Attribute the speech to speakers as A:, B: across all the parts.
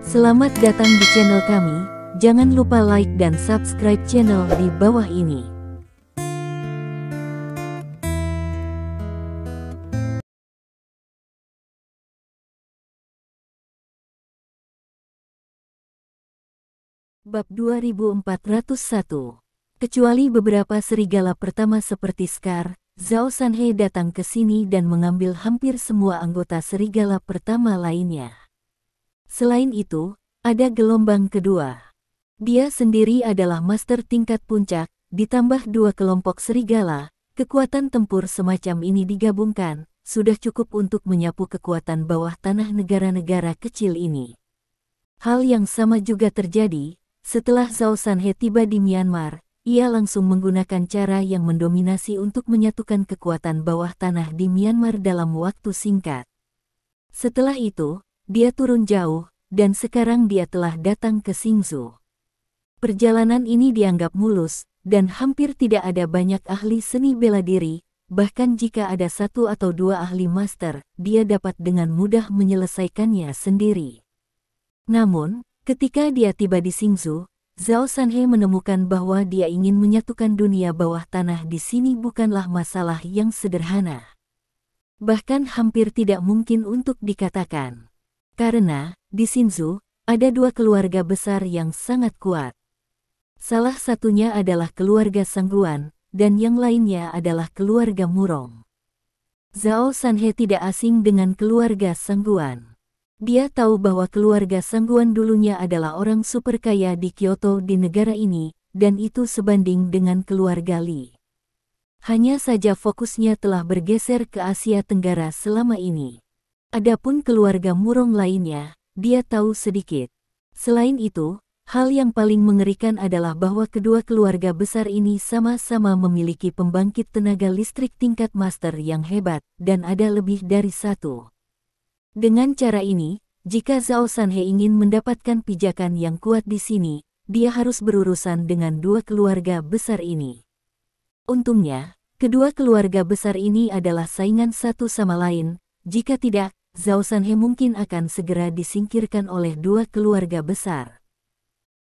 A: Selamat datang di channel kami, jangan lupa like dan subscribe channel di bawah ini. Bab 2401. Kecuali beberapa serigala pertama seperti Scar, Zhao Sanhe datang ke sini dan mengambil hampir semua anggota serigala pertama lainnya. Selain itu, ada gelombang kedua. Dia sendiri adalah master tingkat puncak, ditambah dua kelompok serigala. Kekuatan tempur semacam ini digabungkan, sudah cukup untuk menyapu kekuatan bawah tanah negara-negara kecil ini. Hal yang sama juga terjadi setelah Zhao Sanhe tiba di Myanmar. Ia langsung menggunakan cara yang mendominasi untuk menyatukan kekuatan bawah tanah di Myanmar dalam waktu singkat. Setelah itu, dia turun jauh, dan sekarang dia telah datang ke Xingzhou. Perjalanan ini dianggap mulus, dan hampir tidak ada banyak ahli seni bela diri, bahkan jika ada satu atau dua ahli master, dia dapat dengan mudah menyelesaikannya sendiri. Namun, ketika dia tiba di Xingzhou, Zhao Sanhe menemukan bahwa dia ingin menyatukan dunia bawah tanah di sini bukanlah masalah yang sederhana. Bahkan hampir tidak mungkin untuk dikatakan. Karena, di Xingzhou, ada dua keluarga besar yang sangat kuat. Salah satunya adalah keluarga Sangguan, dan yang lainnya adalah keluarga Murong. Zhao Sanhe tidak asing dengan keluarga Sangguan. Dia tahu bahwa keluarga Sangguan dulunya adalah orang super kaya di Kyoto di negara ini, dan itu sebanding dengan keluarga Li. Hanya saja fokusnya telah bergeser ke Asia Tenggara selama ini. Adapun keluarga Murong lainnya, dia tahu sedikit. Selain itu, hal yang paling mengerikan adalah bahwa kedua keluarga besar ini sama-sama memiliki pembangkit tenaga listrik tingkat master yang hebat, dan ada lebih dari satu. Dengan cara ini, jika Zhao Sanhe ingin mendapatkan pijakan yang kuat di sini, dia harus berurusan dengan dua keluarga besar ini. Untungnya, kedua keluarga besar ini adalah saingan satu sama lain. Jika tidak, Zhao Sanhe mungkin akan segera disingkirkan oleh dua keluarga besar.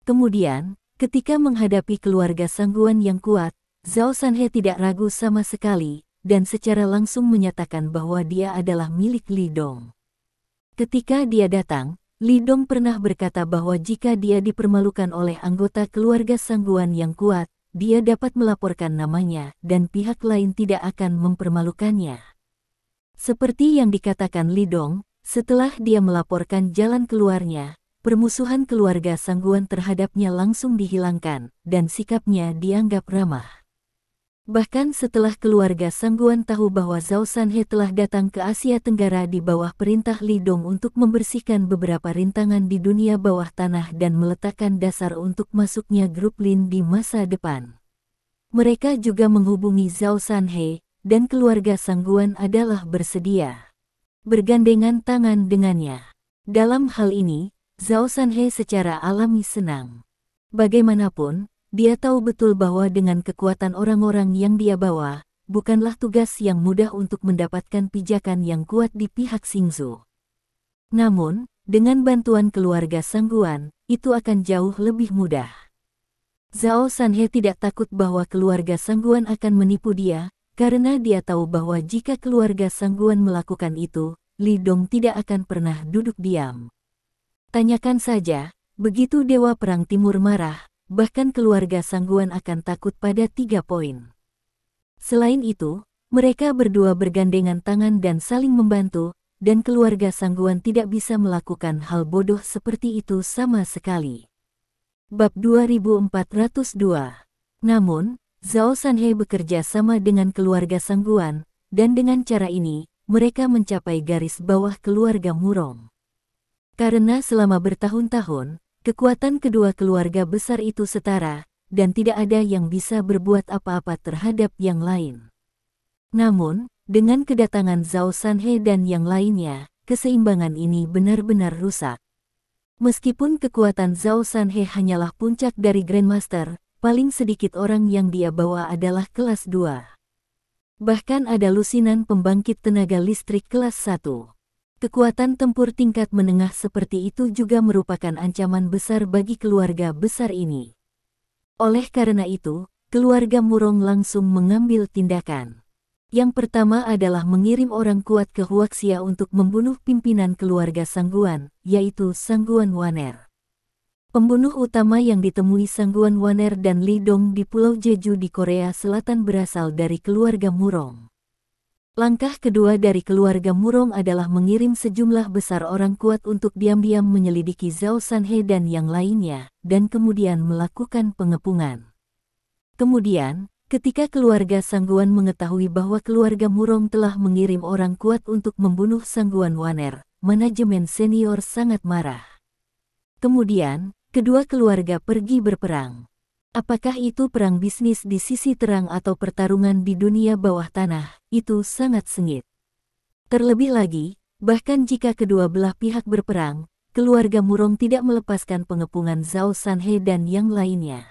A: Kemudian, ketika menghadapi keluarga Sangguan yang kuat, Zhao Sanhe tidak ragu sama sekali, dan secara langsung menyatakan bahwa dia adalah milik Li Dong. Ketika dia datang, Li Dong pernah berkata bahwa jika dia dipermalukan oleh anggota keluarga Sangguan yang kuat, dia dapat melaporkan namanya dan pihak lain tidak akan mempermalukannya. Seperti yang dikatakan Li Dong, setelah dia melaporkan jalan keluarnya, permusuhan keluarga Sangguan terhadapnya langsung dihilangkan, dan sikapnya dianggap ramah. Bahkan setelah keluarga Sangguan tahu bahwa Zhao Sanhe telah datang ke Asia Tenggara di bawah perintah Li Dong untuk membersihkan beberapa rintangan di dunia bawah tanah dan meletakkan dasar untuk masuknya grup Lin di masa depan. Mereka juga menghubungi Zhao Sanhe, dan keluarga Sangguan adalah bersedia bergandengan tangan dengannya. Dalam hal ini, Zhao Sanhe secara alami senang. Bagaimanapun, dia tahu betul bahwa dengan kekuatan orang-orang yang dia bawa, bukanlah tugas yang mudah untuk mendapatkan pijakan yang kuat di pihak Xingzhou. Namun, dengan bantuan keluarga Sangguan, itu akan jauh lebih mudah. Zhao Sanhe tidak takut bahwa keluarga Sangguan akan menipu dia, karena dia tahu bahwa jika keluarga Sangguan melakukan itu, Li Dong tidak akan pernah duduk diam. Tanyakan saja, begitu Dewa Perang Timur marah, bahkan keluarga Sangguan akan takut pada 3 poin. Selain itu, mereka berdua bergandengan tangan dan saling membantu, dan keluarga Sangguan tidak bisa melakukan hal bodoh seperti itu sama sekali. Bab 2402. Namun, Zhao Sanhe bekerja sama dengan keluarga Sangguan, dan dengan cara ini, mereka mencapai garis bawah keluarga Murong. Karena selama bertahun-tahun, kekuatan kedua keluarga besar itu setara, dan tidak ada yang bisa berbuat apa-apa terhadap yang lain. Namun, dengan kedatangan Zhao Sanhe dan yang lainnya, keseimbangan ini benar-benar rusak. Meskipun kekuatan Zhao Sanhe hanyalah puncak dari Grandmaster, paling sedikit orang yang dia bawa adalah kelas 2. Bahkan ada lusinan pembangkit tenaga listrik kelas 1. Kekuatan tempur tingkat menengah seperti itu juga merupakan ancaman besar bagi keluarga besar ini. Oleh karena itu, keluarga Murong langsung mengambil tindakan. Yang pertama adalah mengirim orang kuat ke Huaxia untuk membunuh pimpinan keluarga Sangguan, yaitu Sangguan Waner. Pembunuh utama yang ditemui Sangguan Waner dan Li Dong di Pulau Jeju di Korea Selatan berasal dari keluarga Murong. Langkah kedua dari keluarga Murong adalah mengirim sejumlah besar orang kuat untuk diam-diam menyelidiki Zhao Sanhe dan yang lainnya, dan kemudian melakukan pengepungan. Kemudian, ketika keluarga Sangguan mengetahui bahwa keluarga Murong telah mengirim orang kuat untuk membunuh Sangguan Waner, manajemen senior sangat marah. Kemudian, kedua keluarga pergi berperang. Apakah itu perang bisnis di sisi terang atau pertarungan di dunia bawah tanah, itu sangat sengit. Terlebih lagi, bahkan jika kedua belah pihak berperang, keluarga Murong tidak melepaskan pengepungan Zhao Sanhe dan yang lainnya.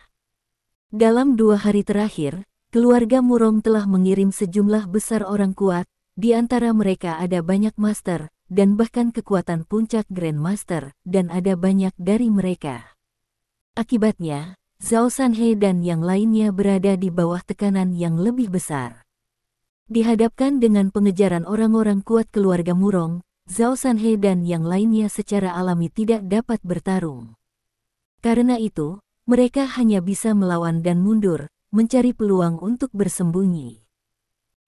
A: Dalam 2 hari terakhir, keluarga Murong telah mengirim sejumlah besar orang kuat, di antara mereka ada banyak master, dan bahkan kekuatan puncak Grandmaster, dan ada banyak dari mereka. Akibatnya, Zhao Sanhe dan yang lainnya berada di bawah tekanan yang lebih besar. Dihadapkan dengan pengejaran orang-orang kuat keluarga Murong, Zhao Sanhe dan yang lainnya secara alami tidak dapat bertarung. Karena itu, mereka hanya bisa melawan dan mundur, mencari peluang untuk bersembunyi.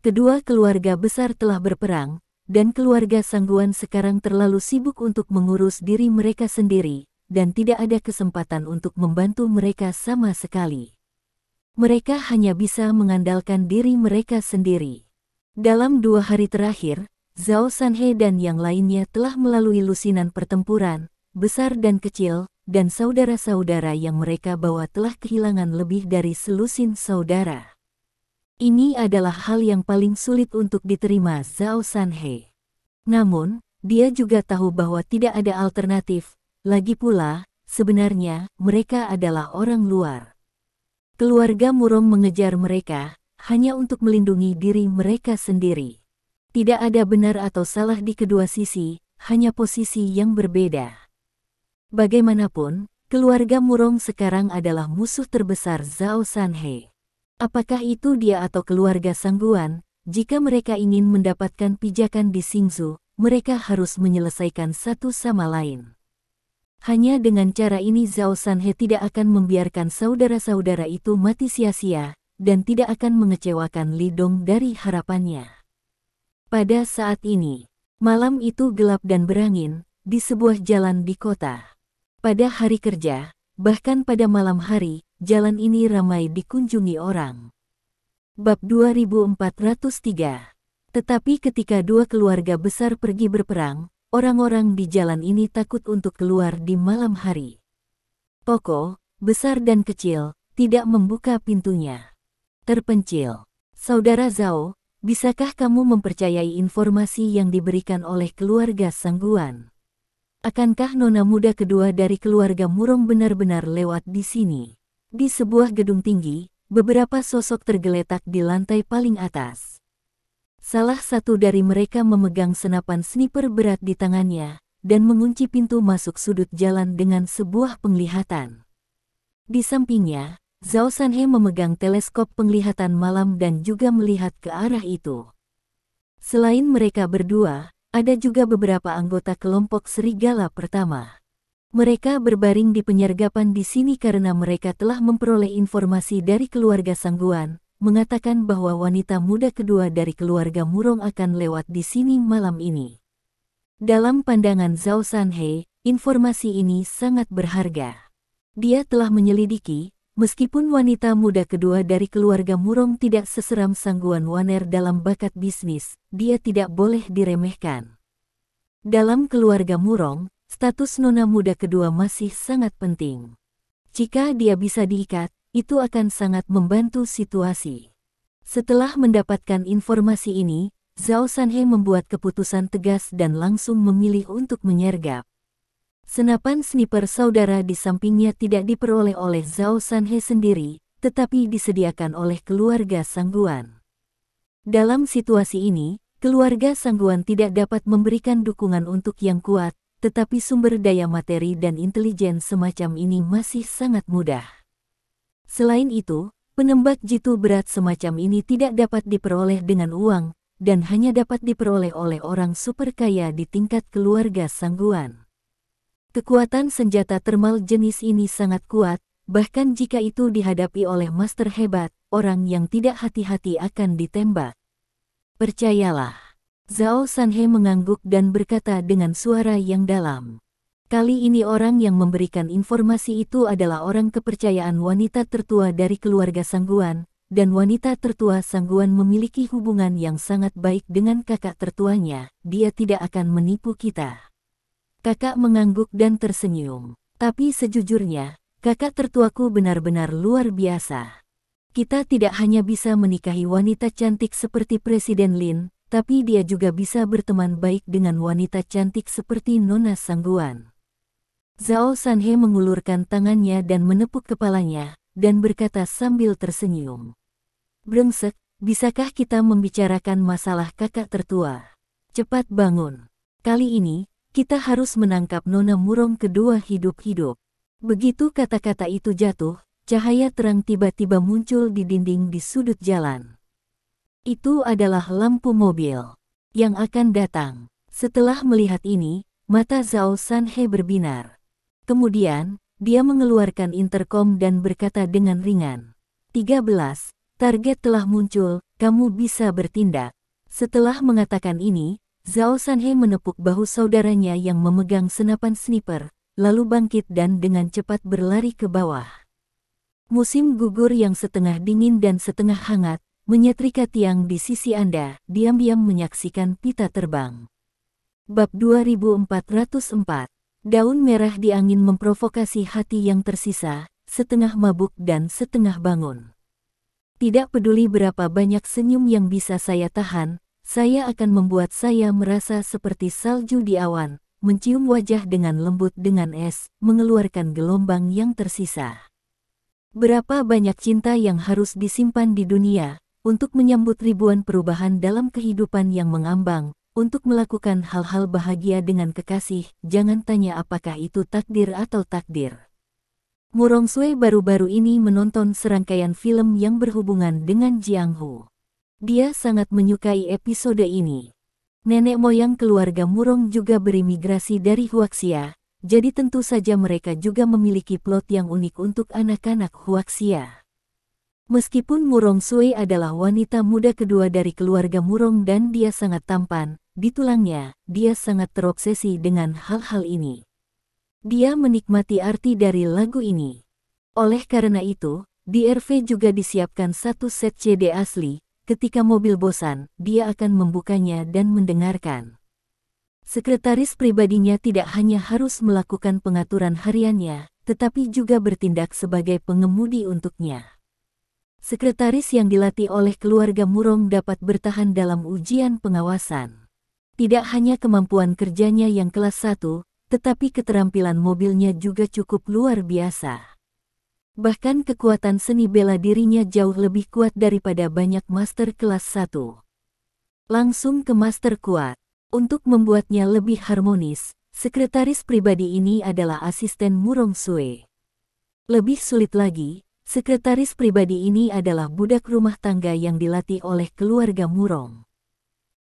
A: Kedua keluarga besar telah berperang, dan keluarga Sangguan sekarang terlalu sibuk untuk mengurus diri mereka sendiri, dan tidak ada kesempatan untuk membantu mereka sama sekali. Mereka hanya bisa mengandalkan diri mereka sendiri. Dalam 2 hari terakhir, Zhao Sanhe dan yang lainnya telah melalui lusinan pertempuran, besar dan kecil, dan saudara-saudara yang mereka bawa telah kehilangan lebih dari selusin saudara. Ini adalah hal yang paling sulit untuk diterima Zhao Sanhe. Namun, dia juga tahu bahwa tidak ada alternatif. Lagi pula, sebenarnya, mereka adalah orang luar. Keluarga Murong mengejar mereka, hanya untuk melindungi diri mereka sendiri. Tidak ada benar atau salah di kedua sisi, hanya posisi yang berbeda. Bagaimanapun, keluarga Murong sekarang adalah musuh terbesar Zhao Sanhe. Apakah itu dia atau keluarga Sangguan, jika mereka ingin mendapatkan pijakan di Xingzhou, mereka harus menyelesaikan satu sama lain. Hanya dengan cara ini Zhao Sanhe tidak akan membiarkan saudara-saudara itu mati sia-sia, dan tidak akan mengecewakan Li Dong dari harapannya. Pada saat ini, malam itu gelap dan berangin, di sebuah jalan di kota. Pada hari kerja, bahkan pada malam hari, jalan ini ramai dikunjungi orang. Bab 2403. Tetapi ketika dua keluarga besar pergi berperang, orang-orang di jalan ini takut untuk keluar di malam hari. Toko, besar dan kecil, tidak membuka pintunya. Terpencil. Saudara Zhao, bisakah kamu mempercayai informasi yang diberikan oleh keluarga Sangguan? Akankah nona muda kedua dari keluarga Murong benar-benar lewat di sini? Di sebuah gedung tinggi, beberapa sosok tergeletak di lantai paling atas. Salah satu dari mereka memegang senapan sniper berat di tangannya, dan mengunci pintu masuk sudut jalan dengan sebuah penglihatan. Di sampingnya, Zhao Sanhe memegang teleskop penglihatan malam dan juga melihat ke arah itu. Selain mereka berdua, ada juga beberapa anggota kelompok Serigala Pertama. Mereka berbaring di penyergapan di sini karena mereka telah memperoleh informasi dari keluarga Sangguan, mengatakan bahwa wanita muda kedua dari keluarga Murong akan lewat di sini malam ini. Dalam pandangan Zhao Sanhe, informasi ini sangat berharga. Dia telah menyelidiki, meskipun wanita muda kedua dari keluarga Murong tidak seseram Sangguan Waner dalam bakat bisnis, dia tidak boleh diremehkan. Dalam keluarga Murong, status nona muda kedua masih sangat penting. Jika dia bisa diikat, itu akan sangat membantu situasi. Setelah mendapatkan informasi ini, Zhao Sanhe membuat keputusan tegas dan langsung memilih untuk menyergap. Senapan sniper saudara di sampingnya tidak diperoleh oleh Zhao Sanhe sendiri, tetapi disediakan oleh keluarga Sangguan. Dalam situasi ini, keluarga Sangguan tidak dapat memberikan dukungan untuk yang kuat, tetapi sumber daya materi dan intelijen semacam ini masih sangat mudah. Selain itu, penembak jitu berat semacam ini tidak dapat diperoleh dengan uang, dan hanya dapat diperoleh oleh orang super kaya di tingkat keluarga Sangguan. Kekuatan senjata termal jenis ini sangat kuat, bahkan jika itu dihadapi oleh master hebat, orang yang tidak hati-hati akan ditembak. Percayalah. Zhao Sanhe mengangguk dan berkata dengan suara yang dalam. Kali ini orang yang memberikan informasi itu adalah orang kepercayaan wanita tertua dari keluarga Sangguan, dan wanita tertua Sangguan memiliki hubungan yang sangat baik dengan kakak tertuanya. Dia tidak akan menipu kita. Kakak mengangguk dan tersenyum. Tapi sejujurnya, kakak tertuaku benar-benar luar biasa. Kita tidak hanya bisa menikahi wanita cantik seperti Presiden Lin, tapi dia juga bisa berteman baik dengan wanita cantik seperti Nona Sangguan. Zhao Sanhe mengulurkan tangannya dan menepuk kepalanya, dan berkata sambil tersenyum. Brengsek, bisakah kita membicarakan masalah kakak tertua? Cepat bangun. Kali ini, kita harus menangkap Nona Murong kedua hidup-hidup. Begitu kata-kata itu jatuh, cahaya terang tiba-tiba muncul di dinding di sudut jalan. Itu adalah lampu mobil yang akan datang. Setelah melihat ini, mata Zhao Sanhe berbinar. Kemudian, dia mengeluarkan interkom dan berkata dengan ringan. 13, target telah muncul, kamu bisa bertindak. Setelah mengatakan ini, Zhao Sanhe menepuk bahu saudaranya yang memegang senapan sniper, lalu bangkit dan dengan cepat berlari ke bawah. Musim gugur yang setengah dingin dan setengah hangat, menyetrika tiang di sisi Anda, diam-diam menyaksikan pita terbang. Bab 2404. Daun merah di angin memprovokasi hati yang tersisa, setengah mabuk dan setengah bangun. Tidak peduli berapa banyak senyum yang bisa saya tahan, saya akan membuat saya merasa seperti salju di awan, mencium wajah dengan lembut dengan es, mengeluarkan gelombang yang tersisa. Berapa banyak cinta yang harus disimpan di dunia, untuk menyambut ribuan perubahan dalam kehidupan yang mengambang, untuk melakukan hal-hal bahagia dengan kekasih, jangan tanya apakah itu takdir atau takdir. Murong Sui baru-baru ini menonton serangkaian film yang berhubungan dengan Jiang Hu. Dia sangat menyukai episode ini. Nenek moyang keluarga Murong juga berimigrasi dari Huaxia, jadi tentu saja mereka juga memiliki plot yang unik untuk anak-anak Huaxia. Meskipun Murong Sui adalah wanita muda kedua dari keluarga Murong dan dia sangat tampan, di tulangnya, dia sangat terobsesi dengan hal-hal ini. Dia menikmati arti dari lagu ini. Oleh karena itu, di RV juga disiapkan satu set CD asli, ketika mobil bosan, dia akan membukanya dan mendengarkan. Sekretaris pribadinya tidak hanya harus melakukan pengaturan hariannya, tetapi juga bertindak sebagai pengemudi untuknya. Sekretaris yang dilatih oleh keluarga Murong dapat bertahan dalam ujian pengawasan. Tidak hanya kemampuan kerjanya yang kelas 1, tetapi keterampilan mobilnya juga cukup luar biasa. Bahkan kekuatan seni bela dirinya jauh lebih kuat daripada banyak master kelas 1. Langsung ke master kuat. Untuk membuatnya lebih harmonis, sekretaris pribadi ini adalah asisten Murong Sui. Lebih sulit lagi, sekretaris pribadi ini adalah budak rumah tangga yang dilatih oleh keluarga Murong.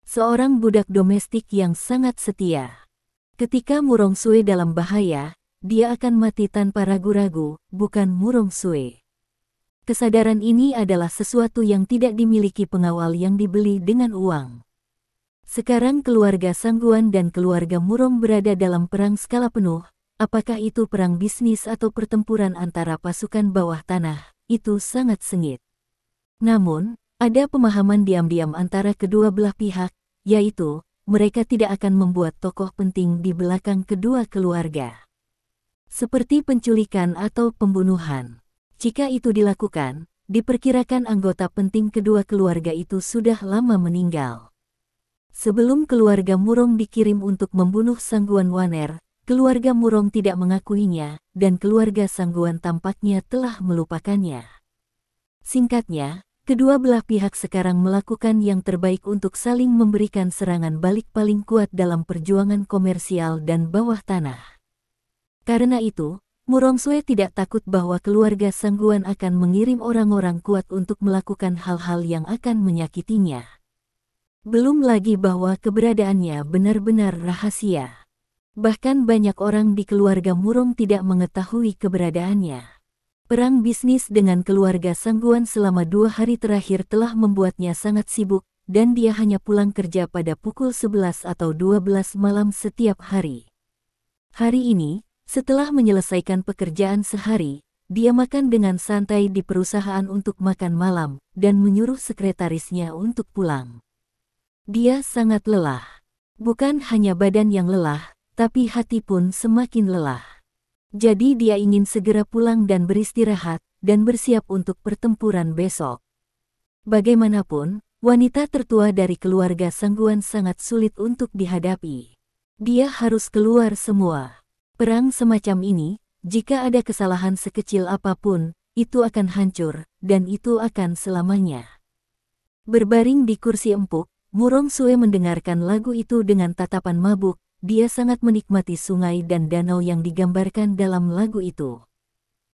A: Seorang budak domestik yang sangat setia. Ketika Murong Sui dalam bahaya, dia akan mati tanpa ragu-ragu, bukan Murong Sui. Kesadaran ini adalah sesuatu yang tidak dimiliki pengawal yang dibeli dengan uang. Sekarang keluarga Sangguan dan keluarga Murong berada dalam perang skala penuh, apakah itu perang bisnis atau pertempuran antara pasukan bawah tanah, itu sangat sengit. Namun, ada pemahaman diam-diam antara kedua belah pihak, yaitu, mereka tidak akan membuat tokoh penting di belakang kedua keluarga. Seperti penculikan atau pembunuhan. Jika itu dilakukan, diperkirakan anggota penting kedua keluarga itu sudah lama meninggal. Sebelum keluarga Murong dikirim untuk membunuh Sangguan Waner, keluarga Murong tidak mengakuinya, dan keluarga Sangguan tampaknya telah melupakannya. Singkatnya, Kedua belah pihak sekarang melakukan yang terbaik untuk saling memberikan serangan balik paling kuat dalam perjuangan komersial dan bawah tanah. Karena itu, Murongsue tidak takut bahwa keluarga Sangguan akan mengirim orang-orang kuat untuk melakukan hal-hal yang akan menyakitinya. Belum lagi bahwa keberadaannya benar-benar rahasia. Bahkan banyak orang di keluarga Murong tidak mengetahui keberadaannya. Perang bisnis dengan keluarga Sangguan selama 2 hari terakhir telah membuatnya sangat sibuk, dan dia hanya pulang kerja pada pukul 11 atau 12 malam setiap hari. Hari ini, setelah menyelesaikan pekerjaan sehari, dia makan dengan santai di perusahaan untuk makan malam, dan menyuruh sekretarisnya untuk pulang. Dia sangat lelah. Bukan hanya badan yang lelah, tapi hati pun semakin lelah. Jadi dia ingin segera pulang dan beristirahat, dan bersiap untuk pertempuran besok. Bagaimanapun, wanita tertua dari keluarga Sangguan sangat sulit untuk dihadapi. Dia harus keluar semua. Perang semacam ini, jika ada kesalahan sekecil apapun, itu akan hancur, dan itu akan selamanya. Berbaring di kursi empuk, Murongsue mendengarkan lagu itu dengan tatapan mabuk. Dia sangat menikmati sungai dan danau yang digambarkan dalam lagu itu.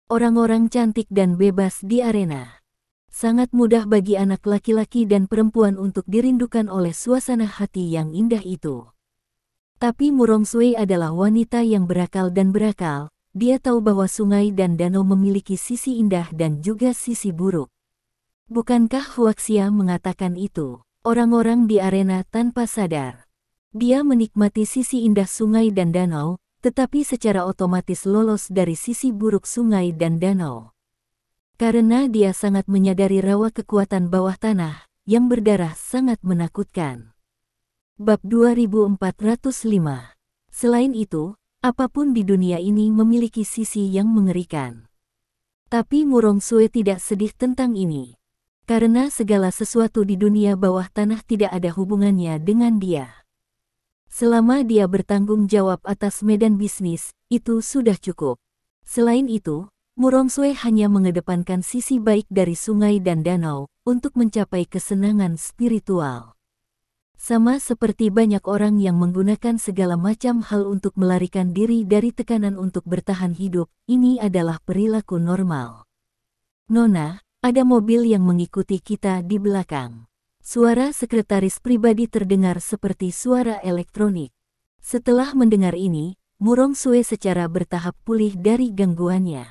A: Orang-orang cantik dan bebas di arena. Sangat mudah bagi anak laki-laki dan perempuan untuk dirindukan oleh suasana hati yang indah itu. Tapi Murongsue adalah wanita yang berakal dan berakal. Dia tahu bahwa sungai dan danau memiliki sisi indah dan juga sisi buruk. Bukankah Huaxia mengatakan itu? Orang-orang di arena tanpa sadar. Dia menikmati sisi indah sungai dan danau, tetapi secara otomatis lolos dari sisi buruk sungai dan danau. Karena dia sangat menyadari rawa kekuatan bawah tanah, yang berdarah sangat menakutkan. Bab 2405. Selain itu, apapun di dunia ini memiliki sisi yang mengerikan. Tapi Murongsue tidak sedih tentang ini. Karena segala sesuatu di dunia bawah tanah tidak ada hubungannya dengan dia. Selama dia bertanggung jawab atas medan bisnis, itu sudah cukup. Selain itu, Murongsue hanya mengedepankan sisi baik dari sungai dan danau, untuk mencapai kesenangan spiritual. Sama seperti banyak orang yang menggunakan segala macam hal untuk melarikan diri dari tekanan untuk bertahan hidup, ini adalah perilaku normal. Nona, ada mobil yang mengikuti kita di belakang. Suara sekretaris pribadi terdengar seperti suara elektronik. Setelah mendengar ini, Murongsue secara bertahap pulih dari gangguannya.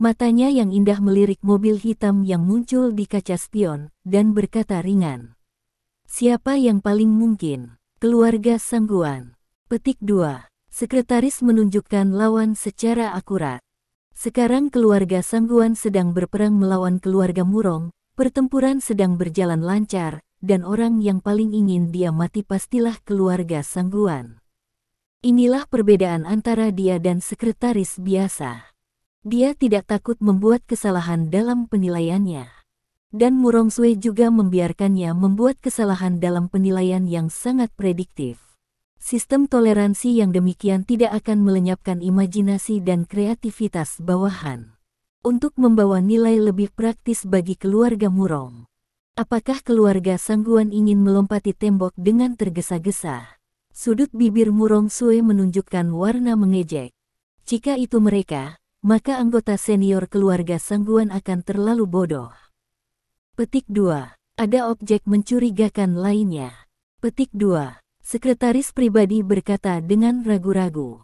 A: Matanya yang indah melirik mobil hitam yang muncul di kaca spion, dan berkata ringan. Siapa yang paling mungkin? Keluarga Sangguan. Petik 2. Sekretaris menunjukkan lawan secara akurat. Sekarang keluarga Sangguan sedang berperang melawan keluarga Murong. Pertempuran sedang berjalan lancar, dan orang yang paling ingin dia mati pastilah keluarga Sangguan. Inilah perbedaan antara dia dan sekretaris biasa. Dia tidak takut membuat kesalahan dalam penilaiannya. Dan Murongsue juga membiarkannya membuat kesalahan dalam penilaian yang sangat prediktif. Sistem toleransi yang demikian tidak akan melenyapkan imajinasi dan kreativitas bawahan. Untuk membawa nilai lebih praktis bagi keluarga Murong. Apakah keluarga Sangguan ingin melompati tembok dengan tergesa-gesa? Sudut bibir Murongsue menunjukkan warna mengejek. Jika itu mereka, maka anggota senior keluarga Sangguan akan terlalu bodoh. Petik 2. Ada objek mencurigakan lainnya. Petik 2. Sekretaris pribadi berkata dengan ragu-ragu.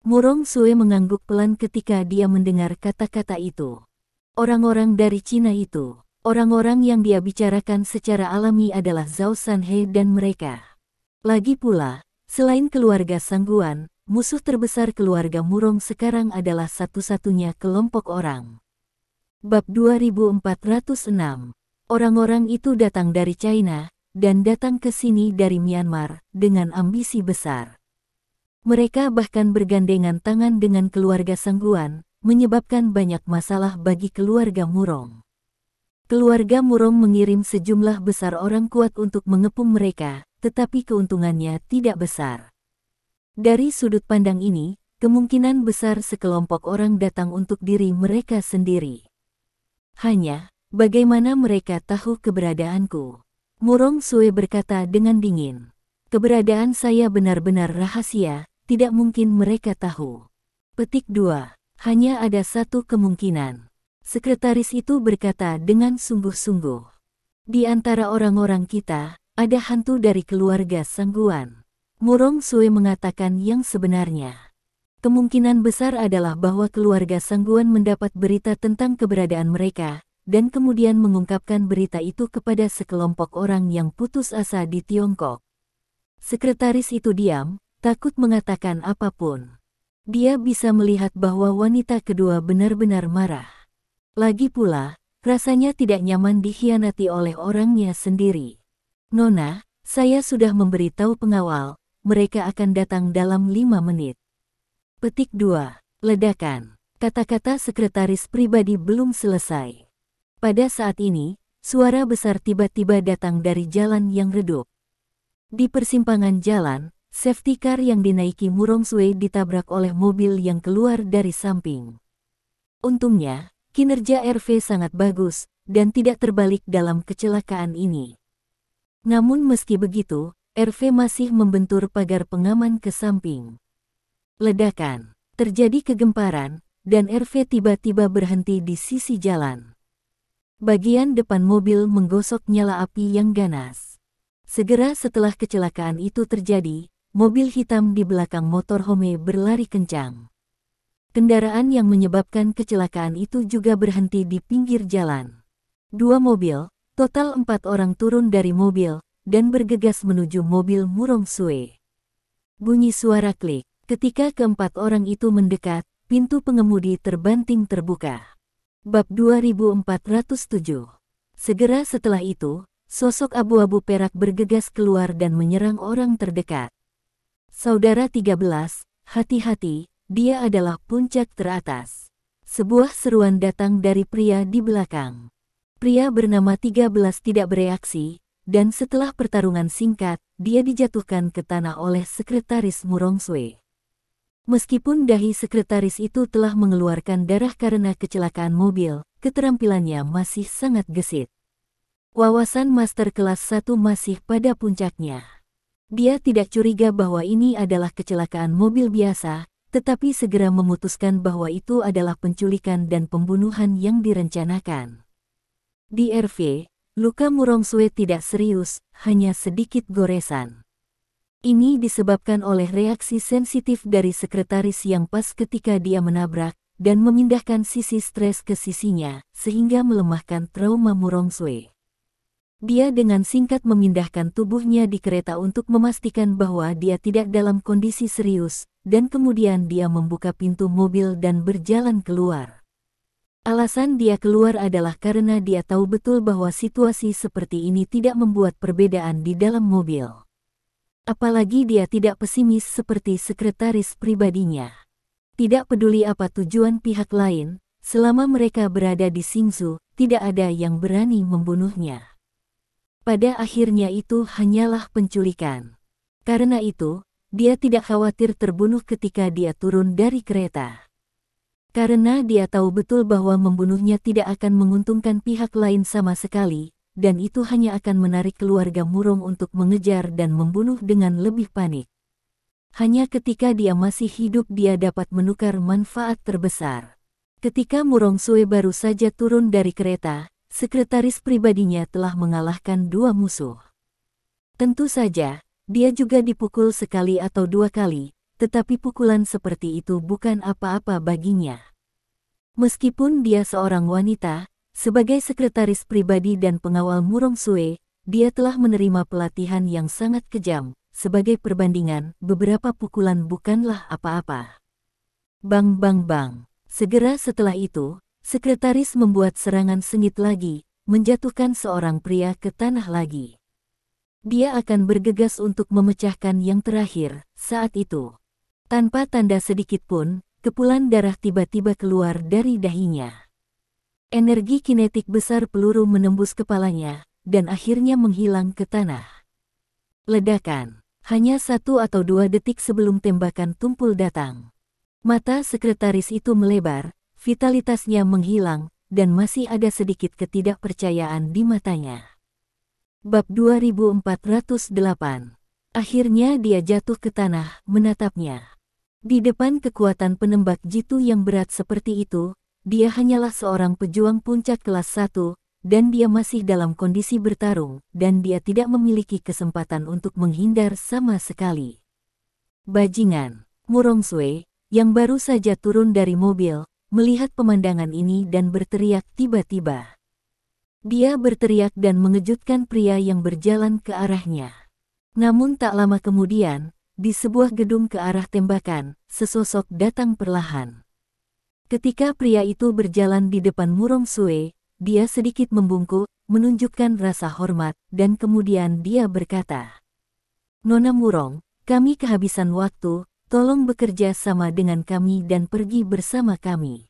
A: Murongsue mengangguk pelan ketika dia mendengar kata-kata itu. Orang-orang dari Cina itu, orang-orang yang dia bicarakan secara alami adalah Zhao Sanhe dan mereka. Lagi pula, selain keluarga Sangguan, musuh terbesar keluarga Murong sekarang adalah satu-satunya kelompok orang. Bab 2406. Orang-orang itu datang dari China, dan datang ke sini dari Myanmar, dengan ambisi besar. Mereka bahkan bergandengan tangan dengan keluarga Sangguan, menyebabkan banyak masalah bagi keluarga Murong. Keluarga Murong mengirim sejumlah besar orang kuat untuk mengepung mereka, tetapi keuntungannya tidak besar. Dari sudut pandang ini, kemungkinan besar sekelompok orang datang untuk diri mereka sendiri. Hanya, Bagaimana mereka tahu keberadaanku? Murong Sue berkata dengan dingin. Keberadaan saya benar-benar rahasia, tidak mungkin mereka tahu. Petik 2. Hanya ada satu kemungkinan. Sekretaris itu berkata dengan sungguh-sungguh. Di antara orang-orang kita, ada hantu dari keluarga Sangguan. Murong Sue mengatakan yang sebenarnya. Kemungkinan besar adalah bahwa keluarga Sangguan mendapat berita tentang keberadaan mereka, dan kemudian mengungkapkan berita itu kepada sekelompok orang yang putus asa di Tiongkok. Sekretaris itu diam, takut mengatakan apapun. Dia bisa melihat bahwa wanita kedua benar-benar marah. Lagi pula, rasanya tidak nyaman dikhianati oleh orangnya sendiri. Nona, saya sudah memberitahu pengawal, mereka akan datang dalam 5 menit. Petik 2. Ledakan. Kata-kata sekretaris pribadi belum selesai. Pada saat ini, suara besar tiba-tiba datang dari jalan yang redup. Di persimpangan jalan, safety car yang dinaiki Murong Sue ditabrak oleh mobil yang keluar dari samping. Untungnya, kinerja RV sangat bagus, dan tidak terbalik dalam kecelakaan ini. Namun meski begitu, RV masih membentur pagar pengaman ke samping. Ledakan. Terjadi kegemparan, dan RV tiba-tiba berhenti di sisi jalan. Bagian depan mobil menggosok nyala api yang ganas. Segera setelah kecelakaan itu terjadi, mobil hitam di belakang motorhome berlari kencang. Kendaraan yang menyebabkan kecelakaan itu juga berhenti di pinggir jalan. 2 mobil, total 4 orang turun dari mobil, dan bergegas menuju mobil Murong Sue. Bunyi suara klik. Ketika keempat orang itu mendekat, pintu pengemudi terbanting terbuka. Bab 2407. Segera setelah itu, sosok abu-abu perak bergegas keluar dan menyerang orang terdekat. Saudara 13, hati-hati, dia adalah puncak teratas. Sebuah seruan datang dari pria di belakang. Pria bernama 13 tidak bereaksi, dan setelah pertarungan singkat, dia dijatuhkan ke tanah oleh sekretaris Murong Sue. Meskipun dahi sekretaris itu telah mengeluarkan darah karena kecelakaan mobil, keterampilannya masih sangat gesit. Wawasan master kelas 1 masih pada puncaknya. Dia tidak curiga bahwa ini adalah kecelakaan mobil biasa, tetapi segera memutuskan bahwa itu adalah penculikan dan pembunuhan yang direncanakan. Di RV, luka Murong Sue tidak serius, hanya sedikit goresan. Ini disebabkan oleh reaksi sensitif dari sekretaris yang pas ketika dia menabrak dan memindahkan sisi stres ke sisinya, sehingga melemahkan trauma Murong Sue. Dia dengan singkat memindahkan tubuhnya di kereta untuk memastikan bahwa dia tidak dalam kondisi serius, dan kemudian dia membuka pintu mobil dan berjalan keluar. Alasan dia keluar adalah karena dia tahu betul bahwa situasi seperti ini tidak membuat perbedaan di dalam mobil. Apalagi dia tidak pesimis seperti sekretaris pribadinya. Tidak peduli apa tujuan pihak lain, selama mereka berada di Xingzhou, tidak ada yang berani membunuhnya. Pada akhirnya itu hanyalah penculikan. Karena itu, dia tidak khawatir terbunuh ketika dia turun dari kereta. Karena dia tahu betul bahwa membunuhnya tidak akan menguntungkan pihak lain sama sekali, dan itu hanya akan menarik keluarga Murong untuk mengejar dan membunuh dengan lebih panik. Hanya ketika dia masih hidup dia dapat menukar manfaat terbesar. Ketika Murong Sue baru saja turun dari kereta, sekretaris pribadinya telah mengalahkan 2 musuh. Tentu saja, dia juga dipukul sekali atau 2 kali, tetapi pukulan seperti itu bukan apa-apa baginya. Meskipun dia seorang wanita, sebagai sekretaris pribadi dan pengawal Murong Sue, dia telah menerima pelatihan yang sangat kejam. Sebagai perbandingan, beberapa pukulan bukanlah apa-apa. Bang bang bang. Segera setelah itu, sekretaris membuat serangan sengit lagi, menjatuhkan seorang pria ke tanah lagi. Dia akan bergegas untuk memecahkan yang terakhir. Saat itu, tanpa tanda sedikit pun, kepulan darah tiba-tiba keluar dari dahinya. Energi kinetik besar peluru menembus kepalanya, dan akhirnya menghilang ke tanah. Ledakan. Hanya 1 atau 2 detik sebelum tembakan tumpul datang. Mata sekretaris itu melebar, vitalitasnya menghilang, dan masih ada sedikit ketidakpercayaan di matanya. Bab 2408. Akhirnya dia jatuh ke tanah, menatapnya. Di depan kekuatan penembak jitu yang berat seperti itu, dia hanyalah seorang pejuang puncak kelas 1, dan dia masih dalam kondisi bertarung, dan dia tidak memiliki kesempatan untuk menghindar sama sekali. Bajingan, Murongsue, yang baru saja turun dari mobil, melihat pemandangan ini dan berteriak tiba-tiba. Dia berteriak dan mengejutkan pria yang berjalan ke arahnya. Namun tak lama kemudian, di sebuah gedung ke arah tembakan, sesosok datang perlahan. Ketika pria itu berjalan di depan Murongsue, dia sedikit membungkuk, menunjukkan rasa hormat, dan kemudian dia berkata, "Nona Murong, kami kehabisan waktu, tolong bekerja sama dengan kami dan pergi bersama kami."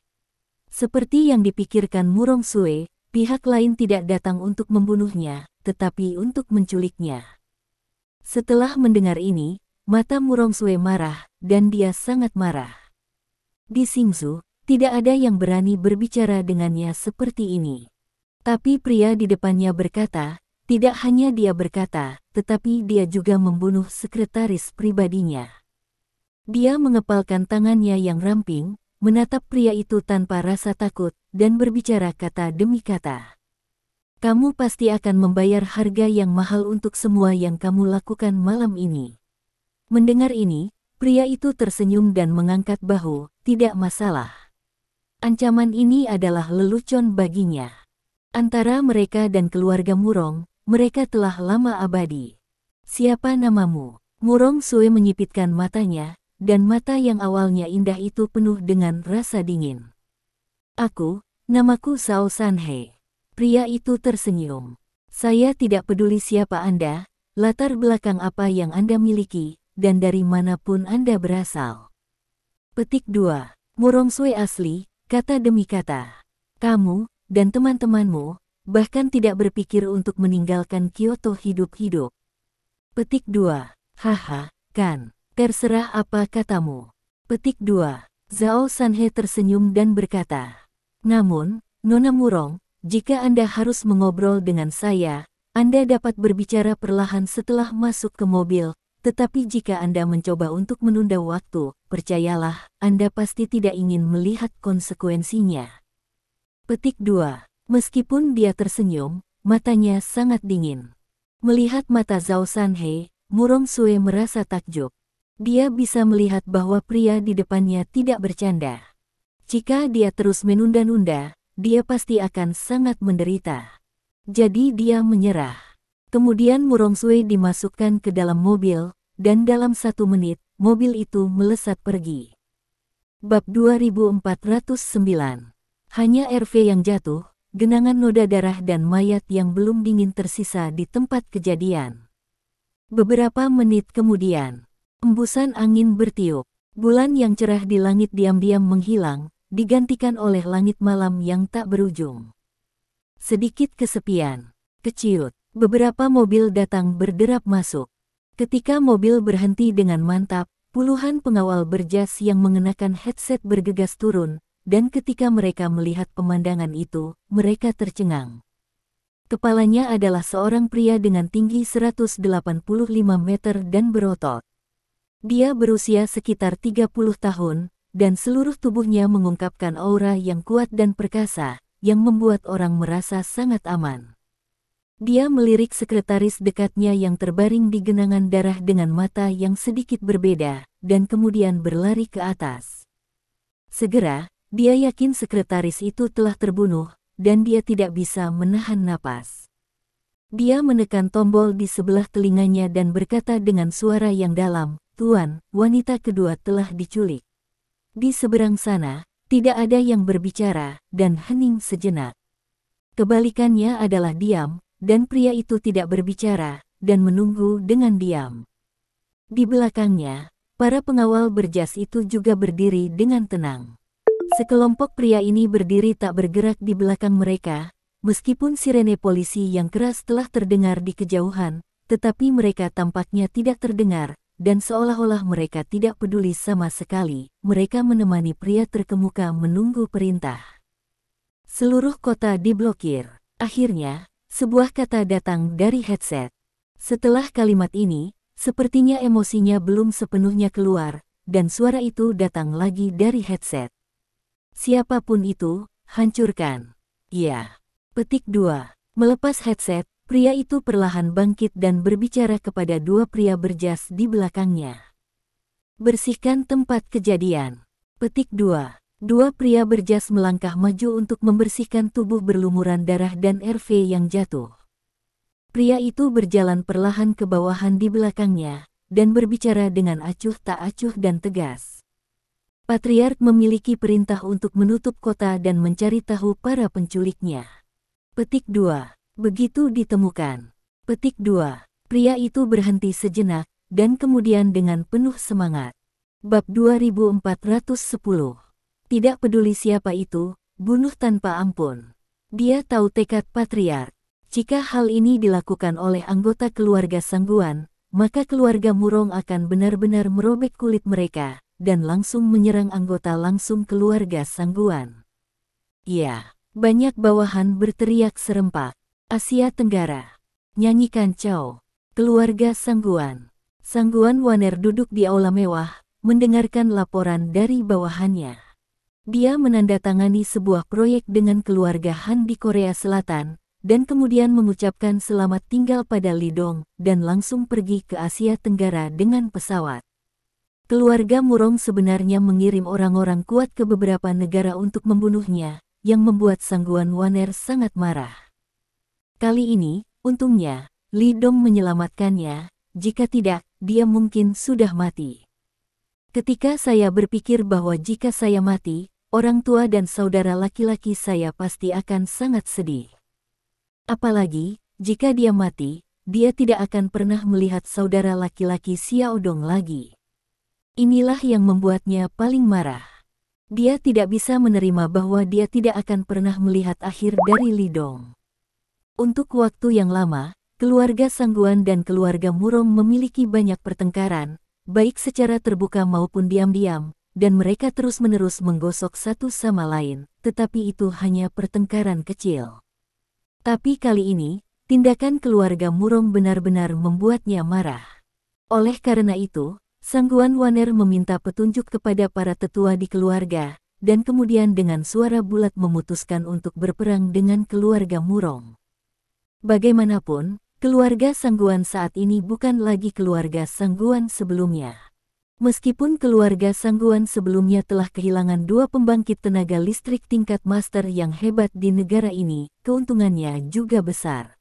A: Seperti yang dipikirkan Murongsue, pihak lain tidak datang untuk membunuhnya, tetapi untuk menculiknya. Setelah mendengar ini, mata Murongsue marah, dan dia sangat marah. Di Xingzhou, tidak ada yang berani berbicara dengannya seperti ini. Tapi pria di depannya berkata, tidak hanya dia berkata, tetapi dia juga membunuh sekretaris pribadinya. Dia mengepalkan tangannya yang ramping, menatap pria itu tanpa rasa takut, dan berbicara kata demi kata. "Kamu pasti akan membayar harga yang mahal untuk semua yang kamu lakukan malam ini." Mendengar ini, pria itu tersenyum dan mengangkat bahu, tidak masalah. Ancaman ini adalah lelucon baginya. Antara mereka dan keluarga Murong, mereka telah lama abadi. "Siapa namamu?" Murongsue menyipitkan matanya, dan mata yang awalnya indah itu penuh dengan rasa dingin. "Aku, namaku Zhao Sanhe." Pria itu tersenyum. "Saya tidak peduli siapa Anda, latar belakang apa yang Anda miliki, dan dari manapun Anda berasal." Petik 2. Murongsue asli, kata demi kata. "Kamu, dan teman-temanmu, bahkan tidak berpikir untuk meninggalkan Kyoto hidup-hidup." Petik 2. "Haha, kan, terserah apa katamu." Petik 2. Zhao Sanhe tersenyum dan berkata, "Namun, Nona Murong, jika Anda harus mengobrol dengan saya, Anda dapat berbicara perlahan setelah masuk ke mobil, tetapi jika Anda mencoba untuk menunda waktu, percayalah, Anda pasti tidak ingin melihat konsekuensinya." Petik 2. Meskipun dia tersenyum, matanya sangat dingin. Melihat mata Zhao Sanhe, Murongsue merasa takjub. Dia bisa melihat bahwa pria di depannya tidak bercanda. Jika dia terus menunda-nunda, dia pasti akan sangat menderita. Jadi dia menyerah. Kemudian Murongsue dimasukkan ke dalam mobil, dan dalam 1 menit, mobil itu melesat pergi. Bab 2409. Hanya RV yang jatuh, genangan noda darah dan mayat yang belum dingin tersisa di tempat kejadian. Beberapa menit kemudian, embusan angin bertiup. Bulan yang cerah di langit diam-diam menghilang, digantikan oleh langit malam yang tak berujung. Sedikit kesepian, keciut, beberapa mobil datang berderap masuk. Ketika mobil berhenti dengan mantap, puluhan pengawal berjas yang mengenakan headset bergegas turun, dan ketika mereka melihat pemandangan itu, mereka tercengang. Kepalanya adalah seorang pria dengan tinggi 185 meter dan berotot. Dia berusia sekitar 30 tahun, dan seluruh tubuhnya mengungkapkan aura yang kuat dan perkasa, yang membuat orang merasa sangat aman. Dia melirik sekretaris dekatnya yang terbaring di genangan darah dengan mata yang sedikit berbeda, dan kemudian berlari ke atas. Segera, dia yakin sekretaris itu telah terbunuh, dan dia tidak bisa menahan napas. Dia menekan tombol di sebelah telinganya dan berkata dengan suara yang dalam, "Tuan, wanita kedua telah diculik." Di seberang sana, tidak ada yang berbicara, dan hening sejenak. Kebalikannya adalah diam, dan pria itu tidak berbicara, dan menunggu dengan diam. Di belakangnya, para pengawal berjas itu juga berdiri dengan tenang. Sekelompok pria ini berdiri tak bergerak di belakang mereka, meskipun sirene polisi yang keras telah terdengar di kejauhan, tetapi mereka tampaknya tidak terdengar, dan seolah-olah mereka tidak peduli sama sekali, mereka menemani pria terkemuka menunggu perintah. Seluruh kota diblokir. Akhirnya, sebuah kata datang dari headset. Setelah kalimat ini, sepertinya emosinya belum sepenuhnya keluar, dan suara itu datang lagi dari headset. Siapapun itu, hancurkan. Ya. Petik 2. Melepas headset, pria itu perlahan bangkit dan berbicara kepada dua pria berjas di belakangnya. Bersihkan tempat kejadian. Petik 2. Dua pria berjas melangkah maju untuk membersihkan tubuh berlumuran darah dan RV yang jatuh. Pria itu berjalan perlahan ke bawahan di belakangnya, dan berbicara dengan acuh tak acuh dan tegas. Patriark memiliki perintah untuk menutup kota dan mencari tahu para penculiknya. Petik 2. Begitu ditemukan. Petik 2. Pria itu berhenti sejenak, dan kemudian dengan penuh semangat. Bab 2410. Tidak peduli siapa itu, bunuh tanpa ampun. Dia tahu tekad Patriark. Jika hal ini dilakukan oleh anggota keluarga Sangguan, maka keluarga Murong akan benar-benar merobek kulit mereka, dan langsung menyerang anggota langsung keluarga Sangguan. Ya, banyak bawahan berteriak serempak. Asia Tenggara. Nyanyikan Chow. Keluarga Sangguan. Sangguan Waner duduk di aula mewah, mendengarkan laporan dari bawahannya. Dia menandatangani sebuah proyek dengan keluarga Han di Korea Selatan, dan kemudian mengucapkan selamat tinggal pada Lidong, dan langsung pergi ke Asia Tenggara dengan pesawat. Keluarga Murong sebenarnya mengirim orang-orang kuat ke beberapa negara untuk membunuhnya, yang membuat Sangguan Waner sangat marah. Kali ini, untungnya, Lidong menyelamatkannya, jika tidak, dia mungkin sudah mati. Ketika saya berpikir bahwa jika saya mati, orang tua dan saudara laki-laki saya pasti akan sangat sedih. Apalagi, jika dia mati, dia tidak akan pernah melihat saudara laki-laki Xiao Dong lagi. Inilah yang membuatnya paling marah. Dia tidak bisa menerima bahwa dia tidak akan pernah melihat akhir dari Lidong. Untuk waktu yang lama, keluarga Sangguan dan keluarga Murong memiliki banyak pertengkaran, baik secara terbuka maupun diam-diam, dan mereka terus-menerus menggosok satu sama lain, tetapi itu hanya pertengkaran kecil. Tapi kali ini, tindakan keluarga Murong benar-benar membuatnya marah. Oleh karena itu, Sangguan Waner meminta petunjuk kepada para tetua di keluarga, dan kemudian dengan suara bulat memutuskan untuk berperang dengan keluarga Murong. Bagaimanapun, keluarga Sangguan saat ini bukan lagi keluarga Sangguan sebelumnya. Meskipun keluarga Sangguan sebelumnya telah kehilangan dua pembangkit tenaga listrik tingkat master yang hebat di negara ini, keuntungannya juga besar.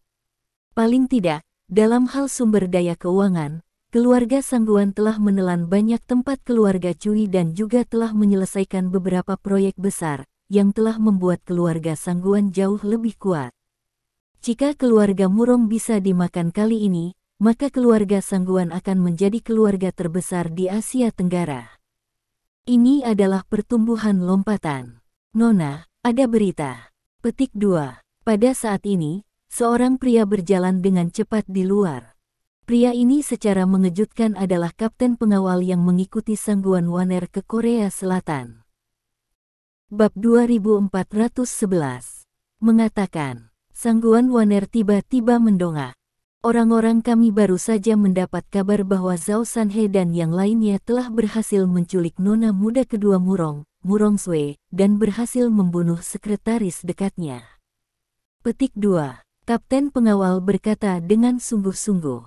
A: Paling tidak, dalam hal sumber daya keuangan, keluarga Sangguan telah menelan banyak tempat keluarga Cui dan juga telah menyelesaikan beberapa proyek besar, yang telah membuat keluarga Sangguan jauh lebih kuat. Jika keluarga Murong bisa dimakan kali ini, maka keluarga Sangguan akan menjadi keluarga terbesar di Asia Tenggara. Ini adalah pertumbuhan lompatan. Nona, ada berita. Petik 2. Pada saat ini, seorang pria berjalan dengan cepat di luar. Pria ini secara mengejutkan adalah kapten pengawal yang mengikuti Sangguan Waner ke Korea Selatan. Bab 2411. Mengatakan, Sangguan Waner tiba-tiba mendongak. Orang-orang kami baru saja mendapat kabar bahwa Zhao Sanhe dan yang lainnya telah berhasil menculik nona muda kedua Murong, Murong Sui, dan berhasil membunuh sekretaris dekatnya. Petik 2. Kapten pengawal berkata dengan sungguh-sungguh.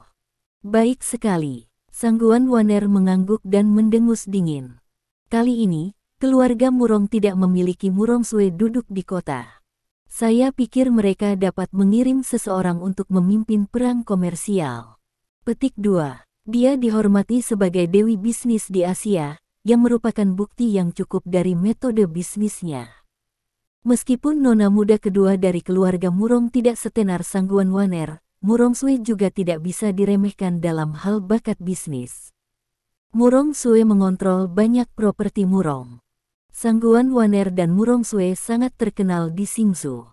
A: Baik sekali. Sangguan Waner mengangguk dan mendengus dingin. Kali ini, keluarga Murong tidak memiliki Murong Sui duduk di kota. Saya pikir mereka dapat mengirim seseorang untuk memimpin perang komersial. Petik 2. Dia dihormati sebagai dewi bisnis di Asia, yang merupakan bukti yang cukup dari metode bisnisnya. Meskipun nona muda kedua dari keluarga Murong tidak setenar Sangguan Waner, Murong Sui juga tidak bisa diremehkan dalam hal bakat bisnis. Murong Sui mengontrol banyak properti Murong. Sangguan Waner dan Murong Sui sangat terkenal di Xingsu.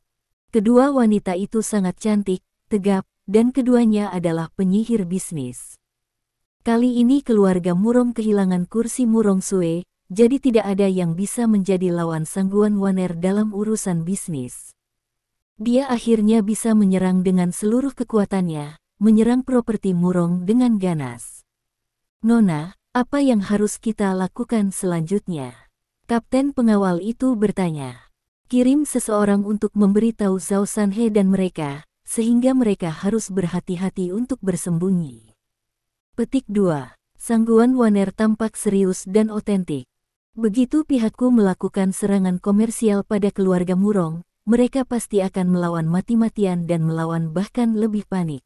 A: Kedua wanita itu sangat cantik, tegap, dan keduanya adalah penyihir bisnis. Kali ini keluarga Murong kehilangan kursi Murong Sui, jadi tidak ada yang bisa menjadi lawan Sangguan Waner dalam urusan bisnis. Dia akhirnya bisa menyerang dengan seluruh kekuatannya, menyerang properti Murong dengan ganas. "Nona, apa yang harus kita lakukan selanjutnya?" Kapten pengawal itu bertanya. "Kirim seseorang untuk memberitahu Zhao Sanhe dan mereka, sehingga mereka harus berhati-hati untuk bersembunyi." Petik 2. Sangguan Waner tampak serius dan otentik. "Begitu pihakku melakukan serangan komersial pada keluarga Murong, mereka pasti akan melawan mati-matian dan melawan bahkan lebih panik."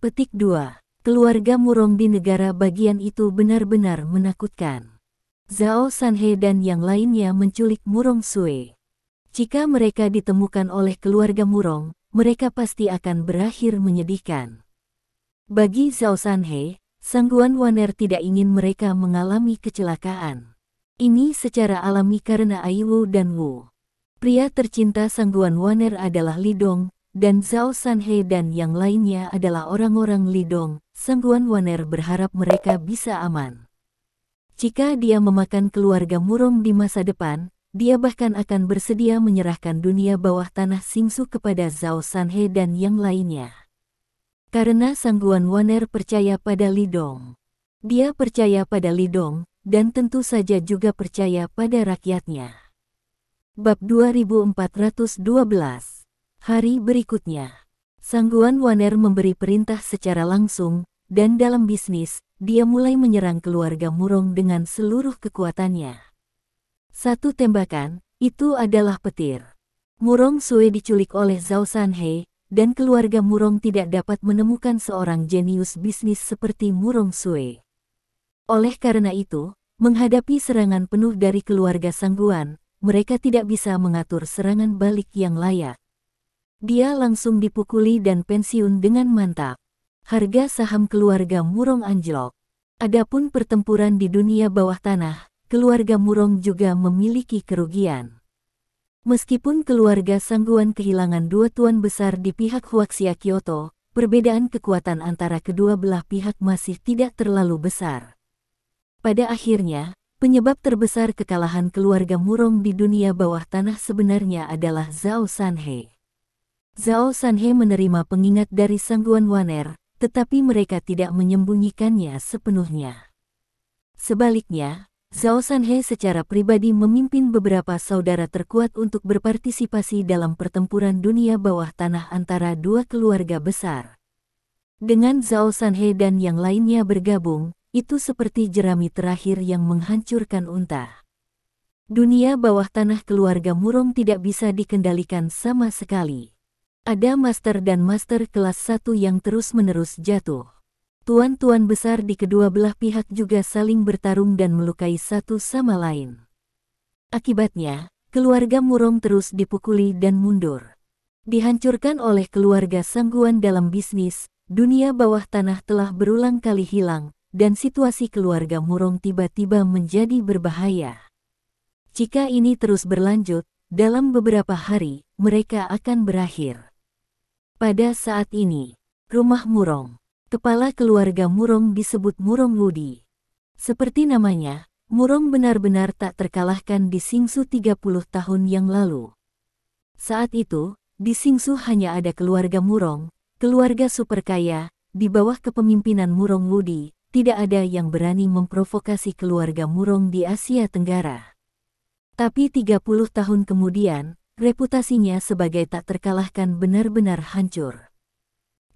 A: Petik 2. Keluarga Murong di negara bagian itu benar-benar menakutkan. Zhao Sanhe dan yang lainnya menculik Murong Sui. Jika mereka ditemukan oleh keluarga Murong, mereka pasti akan berakhir menyedihkan. Bagi Zhao Sanhe, Sangguan Waner tidak ingin mereka mengalami kecelakaan. Ini secara alami karena Aiwu dan Wu. Pria tercinta Sangguan Waner adalah Li Dong, dan Zhao Sanhe dan yang lainnya adalah orang-orang Li Dong. Sangguan Waner berharap mereka bisa aman. Jika dia memakan keluarga Murong di masa depan, dia bahkan akan bersedia menyerahkan dunia bawah tanah Xingsu kepada Zhao Sanhe dan yang lainnya. Karena Sangguan Waner percaya pada Li Dong. Dia percaya pada Li Dong, dan tentu saja juga percaya pada rakyatnya. Bab 2412. Hari berikutnya. Sangguan Waner memberi perintah secara langsung, dan dalam bisnis, dia mulai menyerang keluarga Murong dengan seluruh kekuatannya. Satu tembakan, itu adalah petir. Murong Sui diculik oleh Zhao Sanhe, dan keluarga Murong tidak dapat menemukan seorang jenius bisnis seperti Murong Sui. Oleh karena itu, menghadapi serangan penuh dari keluarga Sangguan, mereka tidak bisa mengatur serangan balik yang layak. Dia langsung dipukuli dan pensiun dengan mantap. Harga saham keluarga Murong anjlok. Adapun pertempuran di dunia bawah tanah, keluarga Murong juga memiliki kerugian. Meskipun keluarga Sangguan kehilangan dua tuan besar di pihak Huaxia Kyoto, perbedaan kekuatan antara kedua belah pihak masih tidak terlalu besar. Pada akhirnya, penyebab terbesar kekalahan keluarga Murong di dunia bawah tanah sebenarnya adalah Zhao Sanhe. Zhao Sanhe menerima pengingat dari Sangguan Waner, tetapi mereka tidak menyembunyikannya sepenuhnya. Sebaliknya, Zhao Sanhe secara pribadi memimpin beberapa saudara terkuat untuk berpartisipasi dalam pertempuran dunia bawah tanah antara dua keluarga besar. Dengan Zhao Sanhe dan yang lainnya bergabung, itu seperti jerami terakhir yang menghancurkan unta. Dunia bawah tanah keluarga Murong tidak bisa dikendalikan sama sekali. Ada master dan master kelas 1 yang terus-menerus jatuh. Tuan-tuan besar di kedua belah pihak juga saling bertarung dan melukai satu sama lain. Akibatnya, keluarga Murong terus dipukuli dan mundur. Dihancurkan oleh keluarga Sangguan dalam bisnis, dunia bawah tanah telah berulang kali hilang, dan situasi keluarga Murong tiba-tiba menjadi berbahaya. Jika ini terus berlanjut, dalam beberapa hari, mereka akan berakhir. Pada saat ini, rumah Murong. Kepala keluarga Murong disebut Murong Wudi. Seperti namanya, Murong benar-benar tak terkalahkan di Xingsu 30 tahun yang lalu. Saat itu, di Xingsu hanya ada keluarga Murong, keluarga super kaya, di bawah kepemimpinan Murong Wudi, tidak ada yang berani memprovokasi keluarga Murong di Asia Tenggara. Tapi 30 tahun kemudian, reputasinya sebagai tak terkalahkan benar-benar hancur.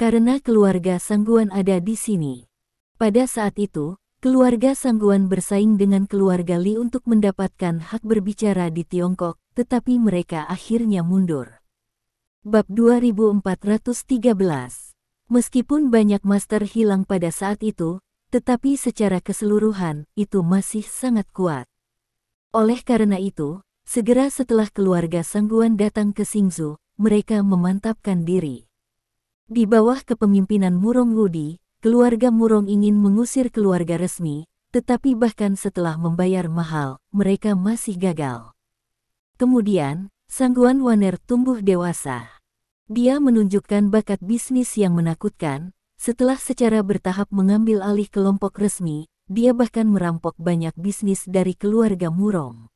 A: Karena keluarga Sangguan ada di sini. Pada saat itu, keluarga Sangguan bersaing dengan keluarga Li untuk mendapatkan hak berbicara di Tiongkok, tetapi mereka akhirnya mundur. Bab 2413. Meskipun banyak master hilang pada saat itu, tetapi secara keseluruhan, itu masih sangat kuat. Oleh karena itu, segera setelah keluarga Sangguan datang ke Xingsu, mereka memantapkan diri. Di bawah kepemimpinan Murong Wudi, keluarga Murong ingin mengusir keluarga resmi, tetapi bahkan setelah membayar mahal, mereka masih gagal. Kemudian, Sangguan Waner tumbuh dewasa. Dia menunjukkan bakat bisnis yang menakutkan. Setelah secara bertahap mengambil alih kelompok resmi, dia bahkan merampok banyak bisnis dari keluarga Murong.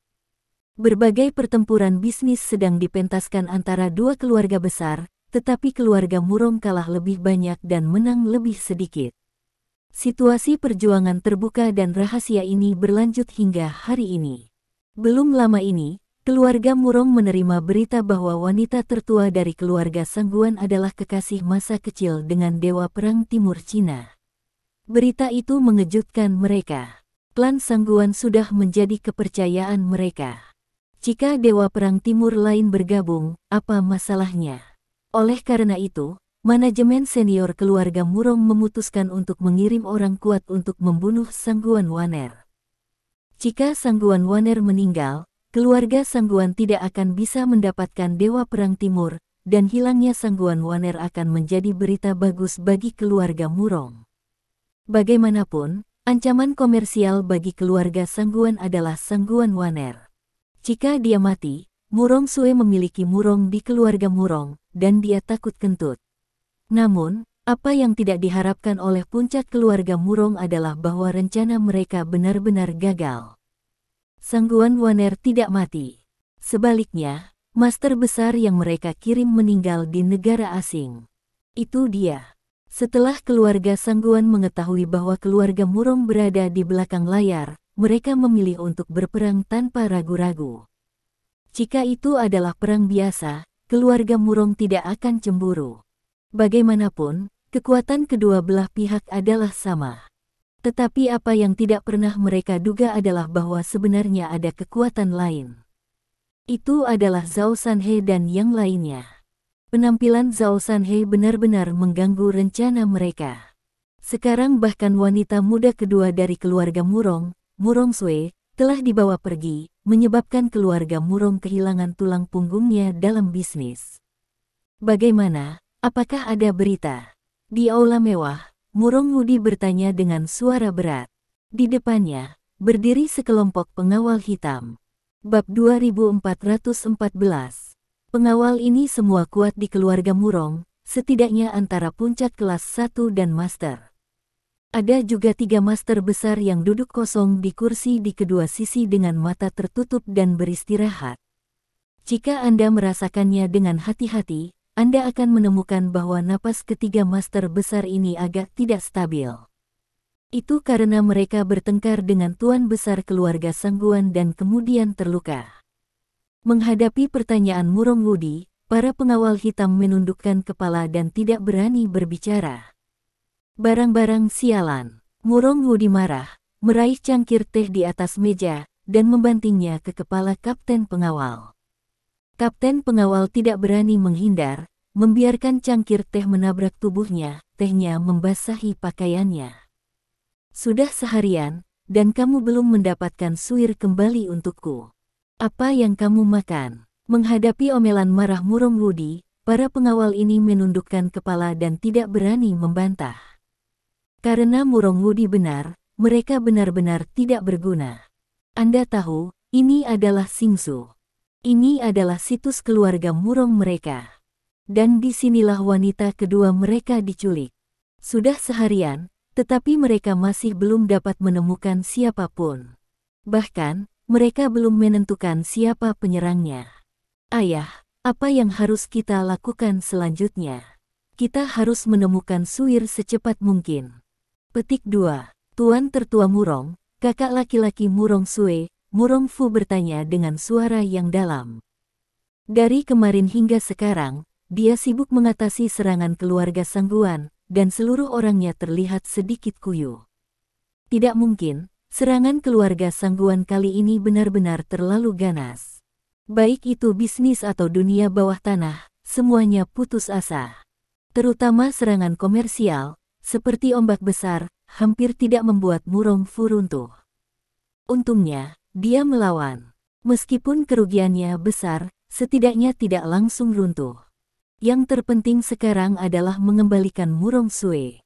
A: Berbagai pertempuran bisnis sedang dipentaskan antara dua keluarga besar, tetapi keluarga Murong kalah lebih banyak dan menang lebih sedikit. Situasi perjuangan terbuka dan rahasia ini berlanjut hingga hari ini. Belum lama ini, keluarga Murong menerima berita bahwa wanita tertua dari keluarga Sangguan adalah kekasih masa kecil dengan Dewa Perang Timur Cina. Berita itu mengejutkan mereka. Klan Sangguan sudah menjadi kepercayaan mereka. Jika Dewa Perang Timur lain bergabung, apa masalahnya? Oleh karena itu, manajemen senior keluarga Murong memutuskan untuk mengirim orang kuat untuk membunuh Sangguan Waner. Jika Sangguan Waner meninggal, keluarga Sangguan tidak akan bisa mendapatkan Dewa Perang Timur, dan hilangnya Sangguan Waner akan menjadi berita bagus bagi keluarga Murong. Bagaimanapun, ancaman komersial bagi keluarga Sangguan adalah Sangguan Waner. Jika dia mati, Murong Sue memiliki Murong di keluarga Murong, dan dia takut kentut. Namun, apa yang tidak diharapkan oleh puncak keluarga Murong adalah bahwa rencana mereka benar-benar gagal. Sangguan Waner tidak mati. Sebaliknya, master besar yang mereka kirim meninggal di negara asing. Itu dia. Setelah keluarga Sangguan mengetahui bahwa keluarga Murong berada di belakang layar, mereka memilih untuk berperang tanpa ragu-ragu. Jika itu adalah perang biasa, keluarga Murong tidak akan cemburu. Bagaimanapun, kekuatan kedua belah pihak adalah sama. Tetapi apa yang tidak pernah mereka duga adalah bahwa sebenarnya ada kekuatan lain. Itu adalah Zhao Sanhe dan yang lainnya. Penampilan Zhao Sanhe benar-benar mengganggu rencana mereka. Sekarang bahkan wanita muda kedua dari keluarga Murong, Murong Sue, telah dibawa pergi, menyebabkan keluarga Murong kehilangan tulang punggungnya dalam bisnis. Bagaimana? Apakah ada berita? Di aula mewah, Murong Wudi bertanya dengan suara berat. Di depannya, berdiri sekelompok pengawal hitam. Bab 2414. Pengawal ini semua kuat di keluarga Murong, setidaknya antara puncak kelas 1 dan master. Ada juga 3 master besar yang duduk kosong di kursi di kedua sisi dengan mata tertutup dan beristirahat. Jika Anda merasakannya dengan hati-hati, Anda akan menemukan bahwa napas ketiga master besar ini agak tidak stabil. Itu karena mereka bertengkar dengan tuan besar keluarga Sangguan dan kemudian terluka. Menghadapi pertanyaan Murong Wudi, para pengawal hitam menundukkan kepala dan tidak berani berbicara. Barang-barang sialan. Murong Wudi marah, meraih cangkir teh di atas meja, dan membantingnya ke kepala kapten pengawal. Kapten pengawal tidak berani menghindar, membiarkan cangkir teh menabrak tubuhnya, tehnya membasahi pakaiannya. Sudah seharian, dan kamu belum mendapatkan suir kembali untukku. Apa yang kamu makan? Menghadapi omelan marah Murong Wudi, para pengawal ini menundukkan kepala dan tidak berani membantah. Karena Murong Wudi benar, mereka benar-benar tidak berguna. Anda tahu, ini adalah Singsu. Ini adalah situs keluarga Murong mereka. Dan disinilah wanita kedua mereka diculik. Sudah seharian, tetapi mereka masih belum dapat menemukan siapapun. Bahkan, mereka belum menentukan siapa penyerangnya. Ayah, apa yang harus kita lakukan selanjutnya? Kita harus menemukan suir secepat mungkin. Petik 2. Tuan tertua Murong, kakak laki-laki Murong Sue, Murong Fu bertanya dengan suara yang dalam. Dari kemarin hingga sekarang, dia sibuk mengatasi serangan keluarga Sangguan, dan seluruh orangnya terlihat sedikit kuyuh. Tidak mungkin, serangan keluarga Sangguan kali ini benar-benar terlalu ganas. Baik itu bisnis atau dunia bawah tanah, semuanya putus asa. Terutama serangan komersial, seperti ombak besar, hampir tidak membuat Murong Fu runtuh. Untungnya, dia melawan. Meskipun kerugiannya besar, setidaknya tidak langsung runtuh. Yang terpenting sekarang adalah mengembalikan Murong Sue.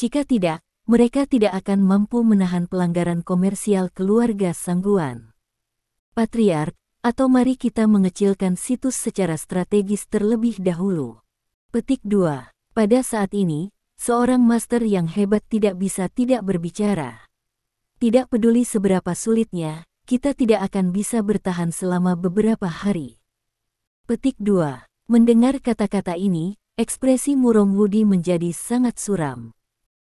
A: Jika tidak, mereka tidak akan mampu menahan pelanggaran komersial keluarga Sangguan. Patriark, atau mari kita mengecilkan situs secara strategis terlebih dahulu. Petik 2. Pada saat ini, seorang master yang hebat tidak bisa tidak berbicara. Tidak peduli seberapa sulitnya, kita tidak akan bisa bertahan selama beberapa hari. Petik 2. Mendengar kata-kata ini, ekspresi Murong Wudi menjadi sangat suram.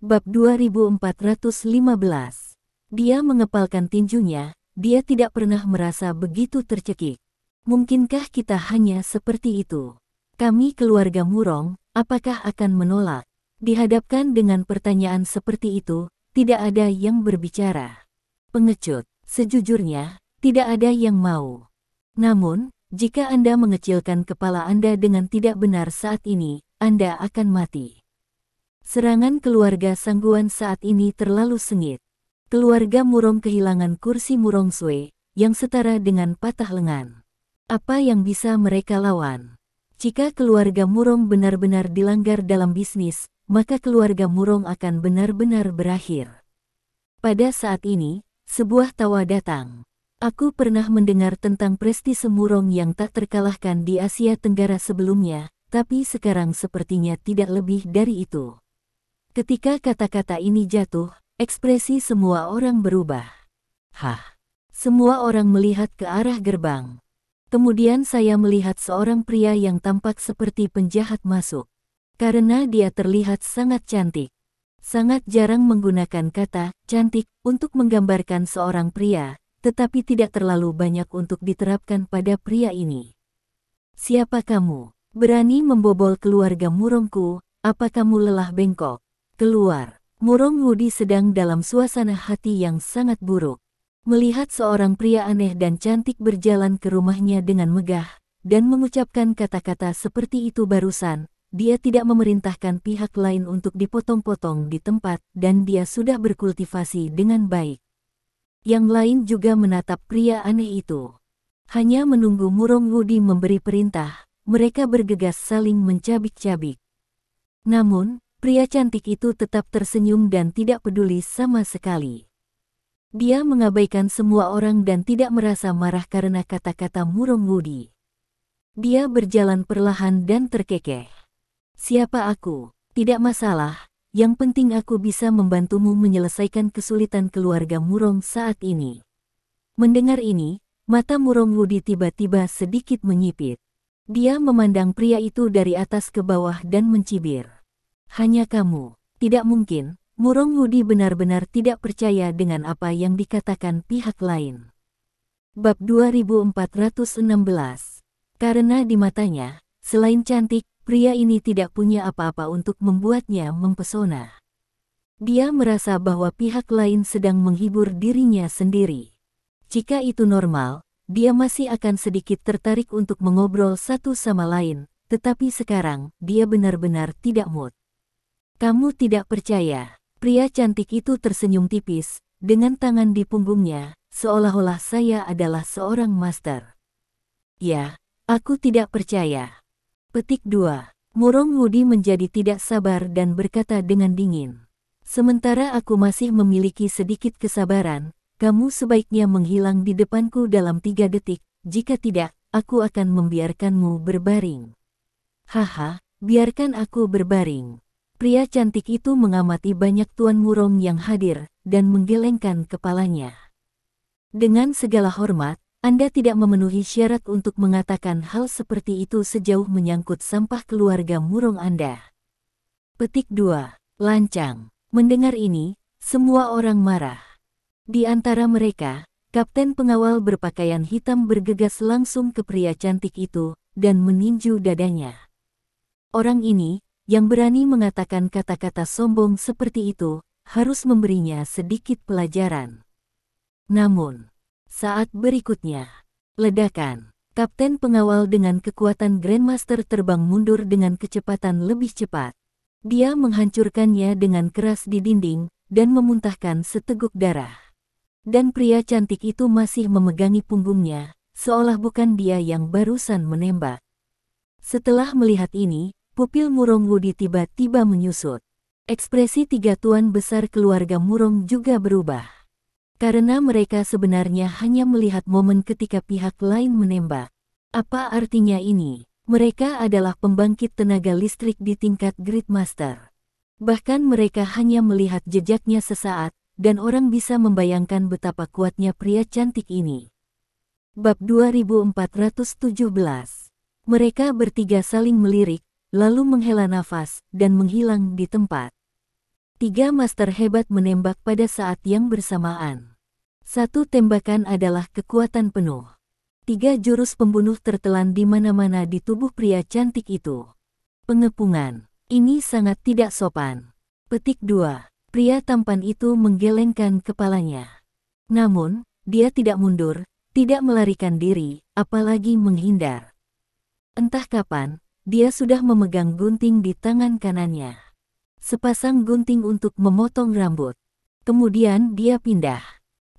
A: Bab 2415. Dia mengepalkan tinjunya, dia tidak pernah merasa begitu tercekik. Mungkinkah kita hanya seperti itu? Kami keluarga Murong, apakah akan menolak? Dihadapkan dengan pertanyaan seperti itu, tidak ada yang berbicara. Pengecut, sejujurnya, tidak ada yang mau. Namun, jika Anda mengecilkan kepala Anda dengan tidak benar saat ini, Anda akan mati. Serangan keluarga Sangguan saat ini terlalu sengit. Keluarga Murong kehilangan kursi Murong Sui, yang setara dengan patah lengan. Apa yang bisa mereka lawan? Jika keluarga Murong benar-benar dilanggar dalam bisnis, maka keluarga Murong akan benar-benar berakhir. Pada saat ini, sebuah tawa datang. Aku pernah mendengar tentang prestise Murong yang tak terkalahkan di Asia Tenggara sebelumnya, tapi sekarang sepertinya tidak lebih dari itu. Ketika kata-kata ini jatuh, ekspresi semua orang berubah. Hah! Semua orang melihat ke arah gerbang. Kemudian saya melihat seorang pria yang tampak seperti penjahat masuk. Karena dia terlihat sangat cantik. Sangat jarang menggunakan kata cantik untuk menggambarkan seorang pria, tetapi tidak terlalu banyak untuk diterapkan pada pria ini. Siapa kamu? Berani membobol keluarga Murongku? Apa kamu lelah bengkok? Keluar. Murong Wudi sedang dalam suasana hati yang sangat buruk. Melihat seorang pria aneh dan cantik berjalan ke rumahnya dengan megah, dan mengucapkan kata-kata seperti itu barusan, dia tidak memerintahkan pihak lain untuk dipotong-potong di tempat, dan dia sudah berkultivasi dengan baik. Yang lain juga menatap pria aneh itu. Hanya menunggu Murong Wudi memberi perintah, mereka bergegas saling mencabik-cabik. Namun, pria cantik itu tetap tersenyum dan tidak peduli sama sekali. Dia mengabaikan semua orang dan tidak merasa marah karena kata-kata Murong Wudi. Dia berjalan perlahan dan terkekeh. Siapa aku? Tidak masalah, yang penting aku bisa membantumu menyelesaikan kesulitan keluarga Murong saat ini. Mendengar ini, mata Murong Wudi tiba-tiba sedikit menyipit. Dia memandang pria itu dari atas ke bawah dan mencibir. Hanya kamu, tidak mungkin. Murong Wudi benar-benar tidak percaya dengan apa yang dikatakan pihak lain. Bab 2416. Karena di matanya, selain cantik, pria ini tidak punya apa-apa untuk membuatnya mempesona. Dia merasa bahwa pihak lain sedang menghibur dirinya sendiri. Jika itu normal, dia masih akan sedikit tertarik untuk mengobrol satu sama lain, tetapi sekarang, dia benar-benar tidak mood. Kamu tidak percaya? Pria cantik itu tersenyum tipis, dengan tangan di punggungnya, seolah-olah saya adalah seorang master. Ya, aku tidak percaya. Petik 2. Murong Wudi menjadi tidak sabar dan berkata dengan dingin. Sementara aku masih memiliki sedikit kesabaran, kamu sebaiknya menghilang di depanku dalam 3 detik, jika tidak, aku akan membiarkanmu berbaring. Haha, biarkan aku berbaring. Pria cantik itu mengamati banyak tuan Murong yang hadir, dan menggelengkan kepalanya. Dengan segala hormat, Anda tidak memenuhi syarat untuk mengatakan hal seperti itu sejauh menyangkut sampah keluarga Murong Anda. Petik 2. Lancang. Mendengar ini, semua orang marah. Di antara mereka, kapten pengawal berpakaian hitam bergegas langsung ke pria cantik itu, dan meninju dadanya. Orang ini, yang berani mengatakan kata-kata sombong seperti itu, harus memberinya sedikit pelajaran. Namun, saat berikutnya, ledakan. Kapten pengawal dengan kekuatan Grandmaster terbang mundur dengan kecepatan lebih cepat. Dia menghancurkannya dengan keras di dinding, dan memuntahkan seteguk darah. Dan pria cantik itu masih memegangi punggungnya, seolah bukan dia yang barusan menembak. Setelah melihat ini, pupil Murong Wudi tiba-tiba menyusut. Ekspresi 3 tuan besar keluarga Murong juga berubah. Karena mereka sebenarnya hanya melihat momen ketika pihak lain menembak. Apa artinya ini? Mereka adalah pembangkit tenaga listrik di tingkat Gridmaster. Bahkan mereka hanya melihat jejaknya sesaat, dan orang bisa membayangkan betapa kuatnya pria cantik ini. Bab 2417. Mereka bertiga saling melirik, lalu menghela nafas, dan menghilang di tempat. Tiga master hebat menembak pada saat yang bersamaan. Satu tembakan adalah kekuatan penuh. Tiga jurus pembunuh tertelan di mana-mana di tubuh pria cantik itu. Pengepungan. Ini sangat tidak sopan. Petik 2. Pria tampan itu menggelengkan kepalanya. Namun, dia tidak mundur, tidak melarikan diri, apalagi menghindar. Entah kapan, dia sudah memegang gunting di tangan kanannya. Sepasang gunting untuk memotong rambut. Kemudian dia pindah.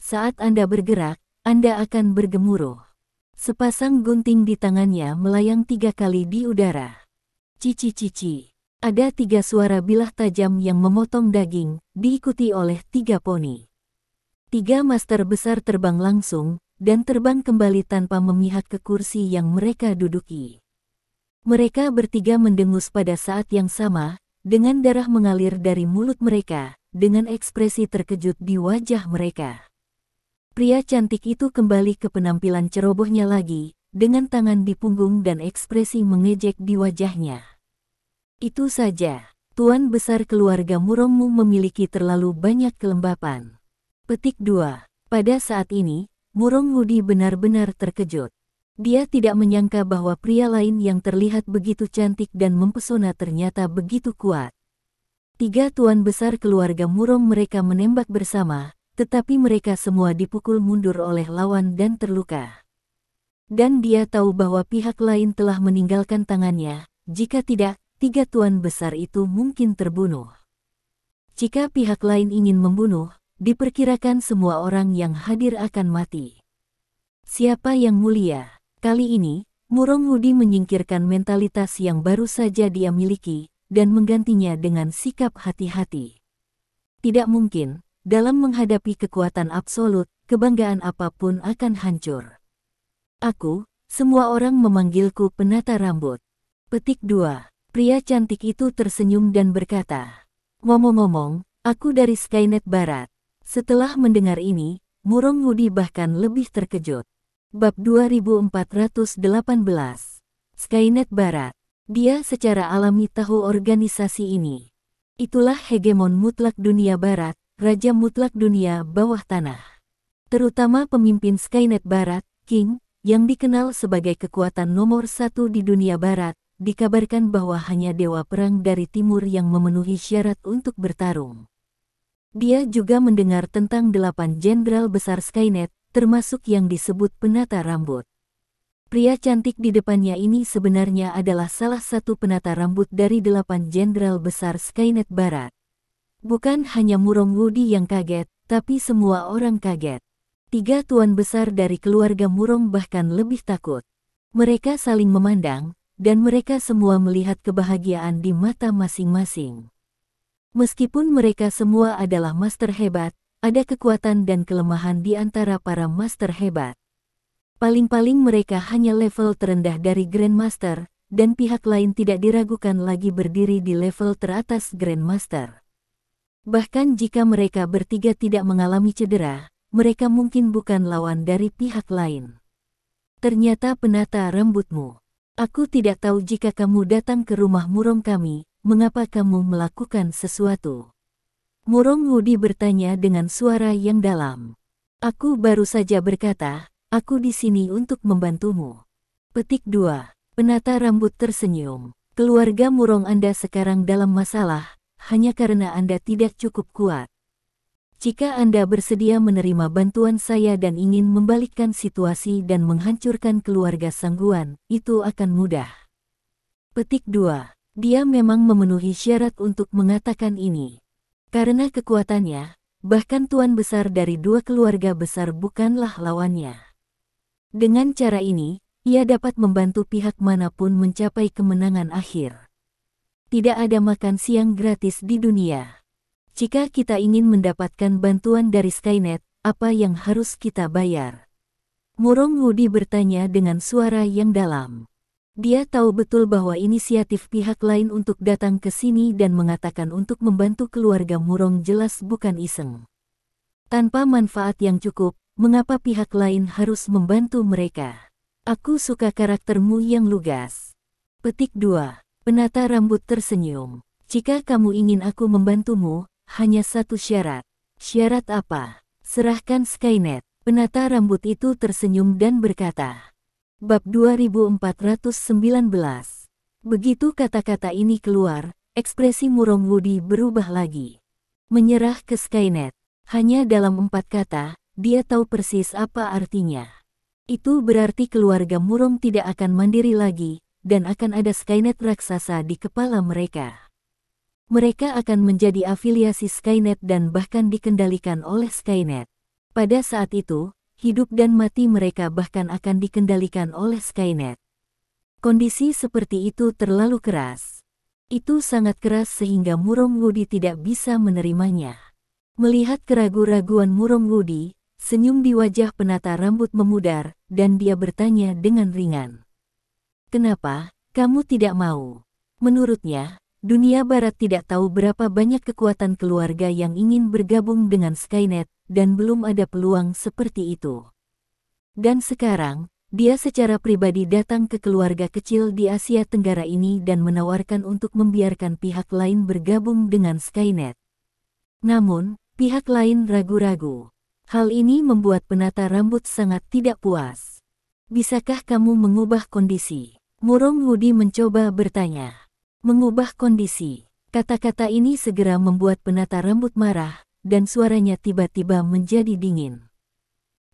A: Saat Anda bergerak, Anda akan bergemuruh. Sepasang gunting di tangannya melayang 3 kali di udara. Cici-cici. Ada 3 suara bilah tajam yang memotong daging, diikuti oleh 3 poni. 3 master besar terbang langsung, dan terbang kembali tanpa memihak ke kursi yang mereka duduki. Mereka bertiga mendengus pada saat yang sama, dengan darah mengalir dari mulut mereka, dengan ekspresi terkejut di wajah mereka. Pria cantik itu kembali ke penampilan cerobohnya lagi, dengan tangan di punggung dan ekspresi mengejek di wajahnya. Itu saja, Tuan Besar keluarga Murongmu memiliki terlalu banyak kelembapan. Petik 2. Pada saat ini, Murongwudi benar-benar terkejut. Dia tidak menyangka bahwa pria lain yang terlihat begitu cantik dan mempesona ternyata begitu kuat. 3 tuan besar keluarga Murong mereka menembak bersama, tetapi mereka semua dipukul mundur oleh lawan dan terluka. Dan dia tahu bahwa pihak lain telah meninggalkan tangannya, jika tidak, 3 tuan besar itu mungkin terbunuh. Jika pihak lain ingin membunuh, diperkirakan semua orang yang hadir akan mati. Siapa yang mulia? Kali ini, Murongwudi menyingkirkan mentalitas yang baru saja dia miliki, dan menggantinya dengan sikap hati-hati. Tidak mungkin, dalam menghadapi kekuatan absolut, kebanggaan apapun akan hancur. Aku, semua orang memanggilku penata rambut. Petik 2. Pria cantik itu tersenyum dan berkata, ngomong-ngomong, aku dari Skynet Barat. Setelah mendengar ini, Murongwudi bahkan lebih terkejut. Bab 2418. Skynet Barat. Dia secara alami tahu organisasi ini. Itulah hegemon mutlak dunia barat, raja mutlak dunia bawah tanah. Terutama pemimpin Skynet Barat, King, yang dikenal sebagai kekuatan nomor 1 di dunia barat, dikabarkan bahwa hanya dewa perang dari timur yang memenuhi syarat untuk bertarung. Dia juga mendengar tentang 8 jenderal besar Skynet, termasuk yang disebut penata rambut. Pria cantik di depannya ini sebenarnya adalah salah satu penata rambut dari 8 jenderal besar Skynet Barat. Bukan hanya Murongwudi yang kaget, tapi semua orang kaget. 3 tuan besar dari keluarga Murong bahkan lebih takut. Mereka saling memandang, dan mereka semua melihat kebahagiaan di mata masing-masing. Meskipun mereka semua adalah master hebat, ada kekuatan dan kelemahan di antara para master hebat. Paling-paling mereka hanya level terendah dari Grandmaster, dan pihak lain tidak diragukan lagi berdiri di level teratas Grandmaster. Bahkan jika mereka bertiga tidak mengalami cedera, mereka mungkin bukan lawan dari pihak lain. Ternyata penata rambutmu. Aku tidak tahu jika kamu datang ke rumah Murong kami, mengapa kamu melakukan sesuatu? Murongwudi bertanya dengan suara yang dalam. Aku baru saja berkata, aku di sini untuk membantumu. Petik 2. Penata rambut tersenyum. Keluarga Murong Anda sekarang dalam masalah, hanya karena Anda tidak cukup kuat. Jika Anda bersedia menerima bantuan saya dan ingin membalikkan situasi dan menghancurkan keluarga Sangguan, itu akan mudah. Petik 2. Dia memang memenuhi syarat untuk mengatakan ini. Karena kekuatannya, bahkan tuan besar dari 2 keluarga besar bukanlah lawannya. Dengan cara ini, ia dapat membantu pihak manapun mencapai kemenangan akhir. Tidak ada makan siang gratis di dunia. Jika kita ingin mendapatkan bantuan dari Skynet, apa yang harus kita bayar? Murongwudi bertanya dengan suara yang dalam. Dia tahu betul bahwa inisiatif pihak lain untuk datang ke sini dan mengatakan untuk membantu keluarga Murong jelas bukan iseng. Tanpa manfaat yang cukup, mengapa pihak lain harus membantu mereka? Aku suka karaktermu yang lugas. Petik 2. Penata rambut tersenyum. Jika kamu ingin aku membantumu, hanya satu syarat. Syarat apa? Serahkan Skynet. Penata rambut itu tersenyum dan berkata. Bab 2419. Begitu kata-kata ini keluar, ekspresi murung Woody berubah lagi. Menyerah ke Skynet. Hanya dalam 4 kata, dia tahu persis apa artinya. Itu berarti keluarga murung tidak akan mandiri lagi, dan akan ada Skynet raksasa di kepala mereka. Mereka akan menjadi afiliasi Skynet dan bahkan dikendalikan oleh Skynet. Pada saat itu, hidup dan mati mereka bahkan akan dikendalikan oleh Skynet. Kondisi seperti itu terlalu keras. Itu sangat keras sehingga murung Woody tidak bisa menerimanya. Melihat keraguan-raguan murung Woody, senyum di wajah penata rambut memudar, dan dia bertanya dengan ringan. Kenapa kamu tidak mau? Menurutnya, dunia barat tidak tahu berapa banyak kekuatan keluarga yang ingin bergabung dengan Skynet, dan belum ada peluang seperti itu. Dan sekarang, dia secara pribadi datang ke keluarga kecil di Asia Tenggara ini dan menawarkan untuk membiarkan pihak lain bergabung dengan Skynet. Namun, pihak lain ragu-ragu. Hal ini membuat penata rambut sangat tidak puas. Bisakah kamu mengubah kondisi? Murung Woody mencoba bertanya. Mengubah kondisi. Kata-kata ini segera membuat penata rambut marah, dan suaranya tiba-tiba menjadi dingin.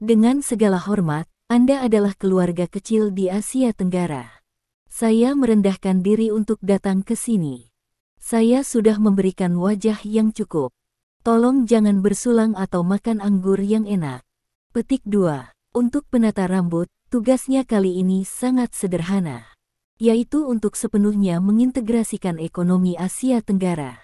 A: Dengan segala hormat, Anda adalah keluarga kecil di Asia Tenggara. Saya merendahkan diri untuk datang ke sini. Saya sudah memberikan wajah yang cukup. Tolong jangan bersulang atau makan anggur yang enak. Petik 2. Untuk penata rambut, tugasnya kali ini sangat sederhana. Yaitu untuk sepenuhnya mengintegrasikan ekonomi Asia Tenggara.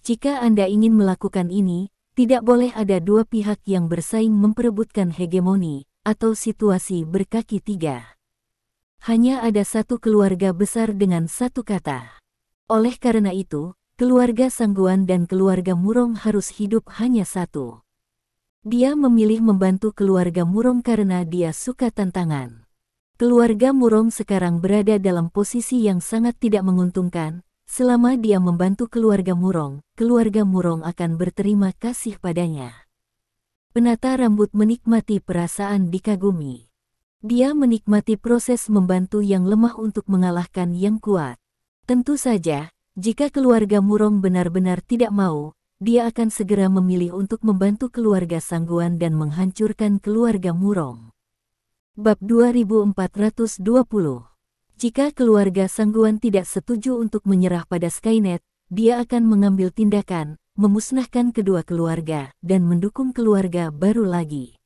A: Jika Anda ingin melakukan ini, tidak boleh ada dua pihak yang bersaing memperebutkan hegemoni, atau situasi berkaki tiga. Hanya ada satu keluarga besar dengan satu kata. Oleh karena itu, keluarga Sangguan dan keluarga Murong harus hidup hanya satu. Dia memilih membantu keluarga Murong karena dia suka tantangan. Keluarga Murong sekarang berada dalam posisi yang sangat tidak menguntungkan. Selama dia membantu keluarga Murong akan berterima kasih padanya. Penata rambut menikmati perasaan dikagumi. Dia menikmati proses membantu yang lemah untuk mengalahkan yang kuat. Tentu saja, jika keluarga Murong benar-benar tidak mau, dia akan segera memilih untuk membantu keluarga Sangguan dan menghancurkan keluarga Murong. Bab 2420. Jika keluarga Sangguan tidak setuju untuk menyerah pada Skynet, dia akan mengambil tindakan, memusnahkan kedua keluarga, dan mendukung keluarga baru lagi.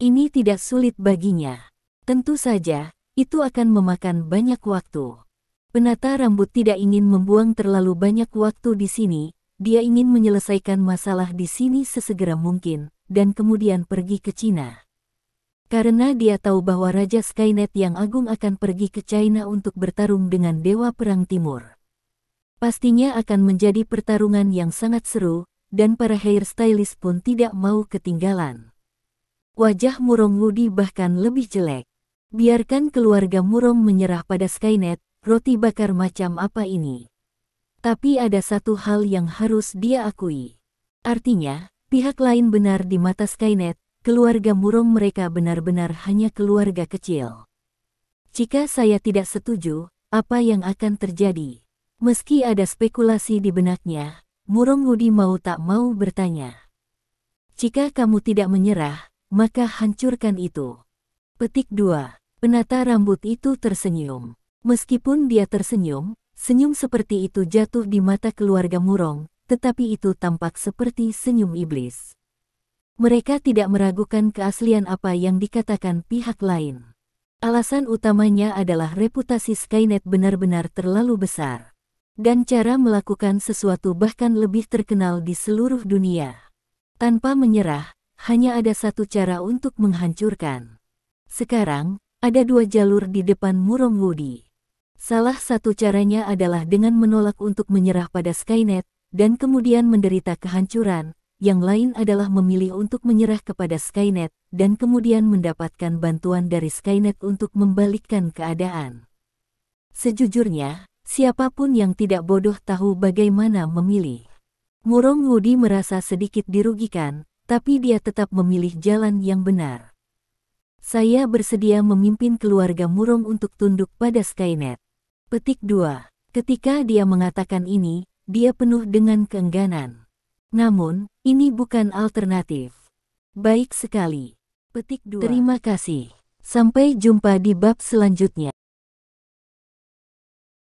A: Ini tidak sulit baginya. Tentu saja, itu akan memakan banyak waktu. Penata rambut tidak ingin membuang terlalu banyak waktu di sini, dia ingin menyelesaikan masalah di sini sesegera mungkin, dan kemudian pergi ke Cina. Karena dia tahu bahwa Raja Skynet yang agung akan pergi ke China untuk bertarung dengan Dewa Perang Timur. Pastinya akan menjadi pertarungan yang sangat seru, dan para hairstylist pun tidak mau ketinggalan. Wajah Murong Woody bahkan lebih jelek. Biarkan keluarga Murong menyerah pada Skynet, roti bakar macam apa ini? Tapi ada satu hal yang harus dia akui. Artinya, pihak lain benar di mata Skynet. Keluarga Murong mereka benar-benar hanya keluarga kecil. Jika saya tidak setuju, apa yang akan terjadi? Meski ada spekulasi di benaknya, Murong Woody mau tak mau bertanya. Jika kamu tidak menyerah, maka hancurkan itu. Petik 2. Penata rambut itu tersenyum. Meskipun dia tersenyum, senyum seperti itu jatuh di mata keluarga Murong, tetapi itu tampak seperti senyum iblis. Mereka tidak meragukan keaslian apa yang dikatakan pihak lain. Alasan utamanya adalah reputasi Skynet benar-benar terlalu besar. Dan cara melakukan sesuatu bahkan lebih terkenal di seluruh dunia. Tanpa menyerah, hanya ada satu cara untuk menghancurkan. Sekarang, ada dua jalur di depan Murong Woody. Salah satu caranya adalah dengan menolak untuk menyerah pada Skynet, dan kemudian menderita kehancuran. yang lain adalah memilih untuk menyerah kepada Skynet dan kemudian mendapatkan bantuan dari Skynet untuk membalikkan keadaan. Sejujurnya, siapapun yang tidak bodoh tahu bagaimana memilih. Murong Wudi merasa sedikit dirugikan, tapi dia tetap memilih jalan yang benar. Saya bersedia memimpin keluarga Murong untuk tunduk pada Skynet. Petik 2. Ketika dia mengatakan ini, dia penuh dengan keengganan. Namun, ini bukan alternatif. Baik sekali. Petik 2. Terima kasih. Sampai jumpa di bab selanjutnya.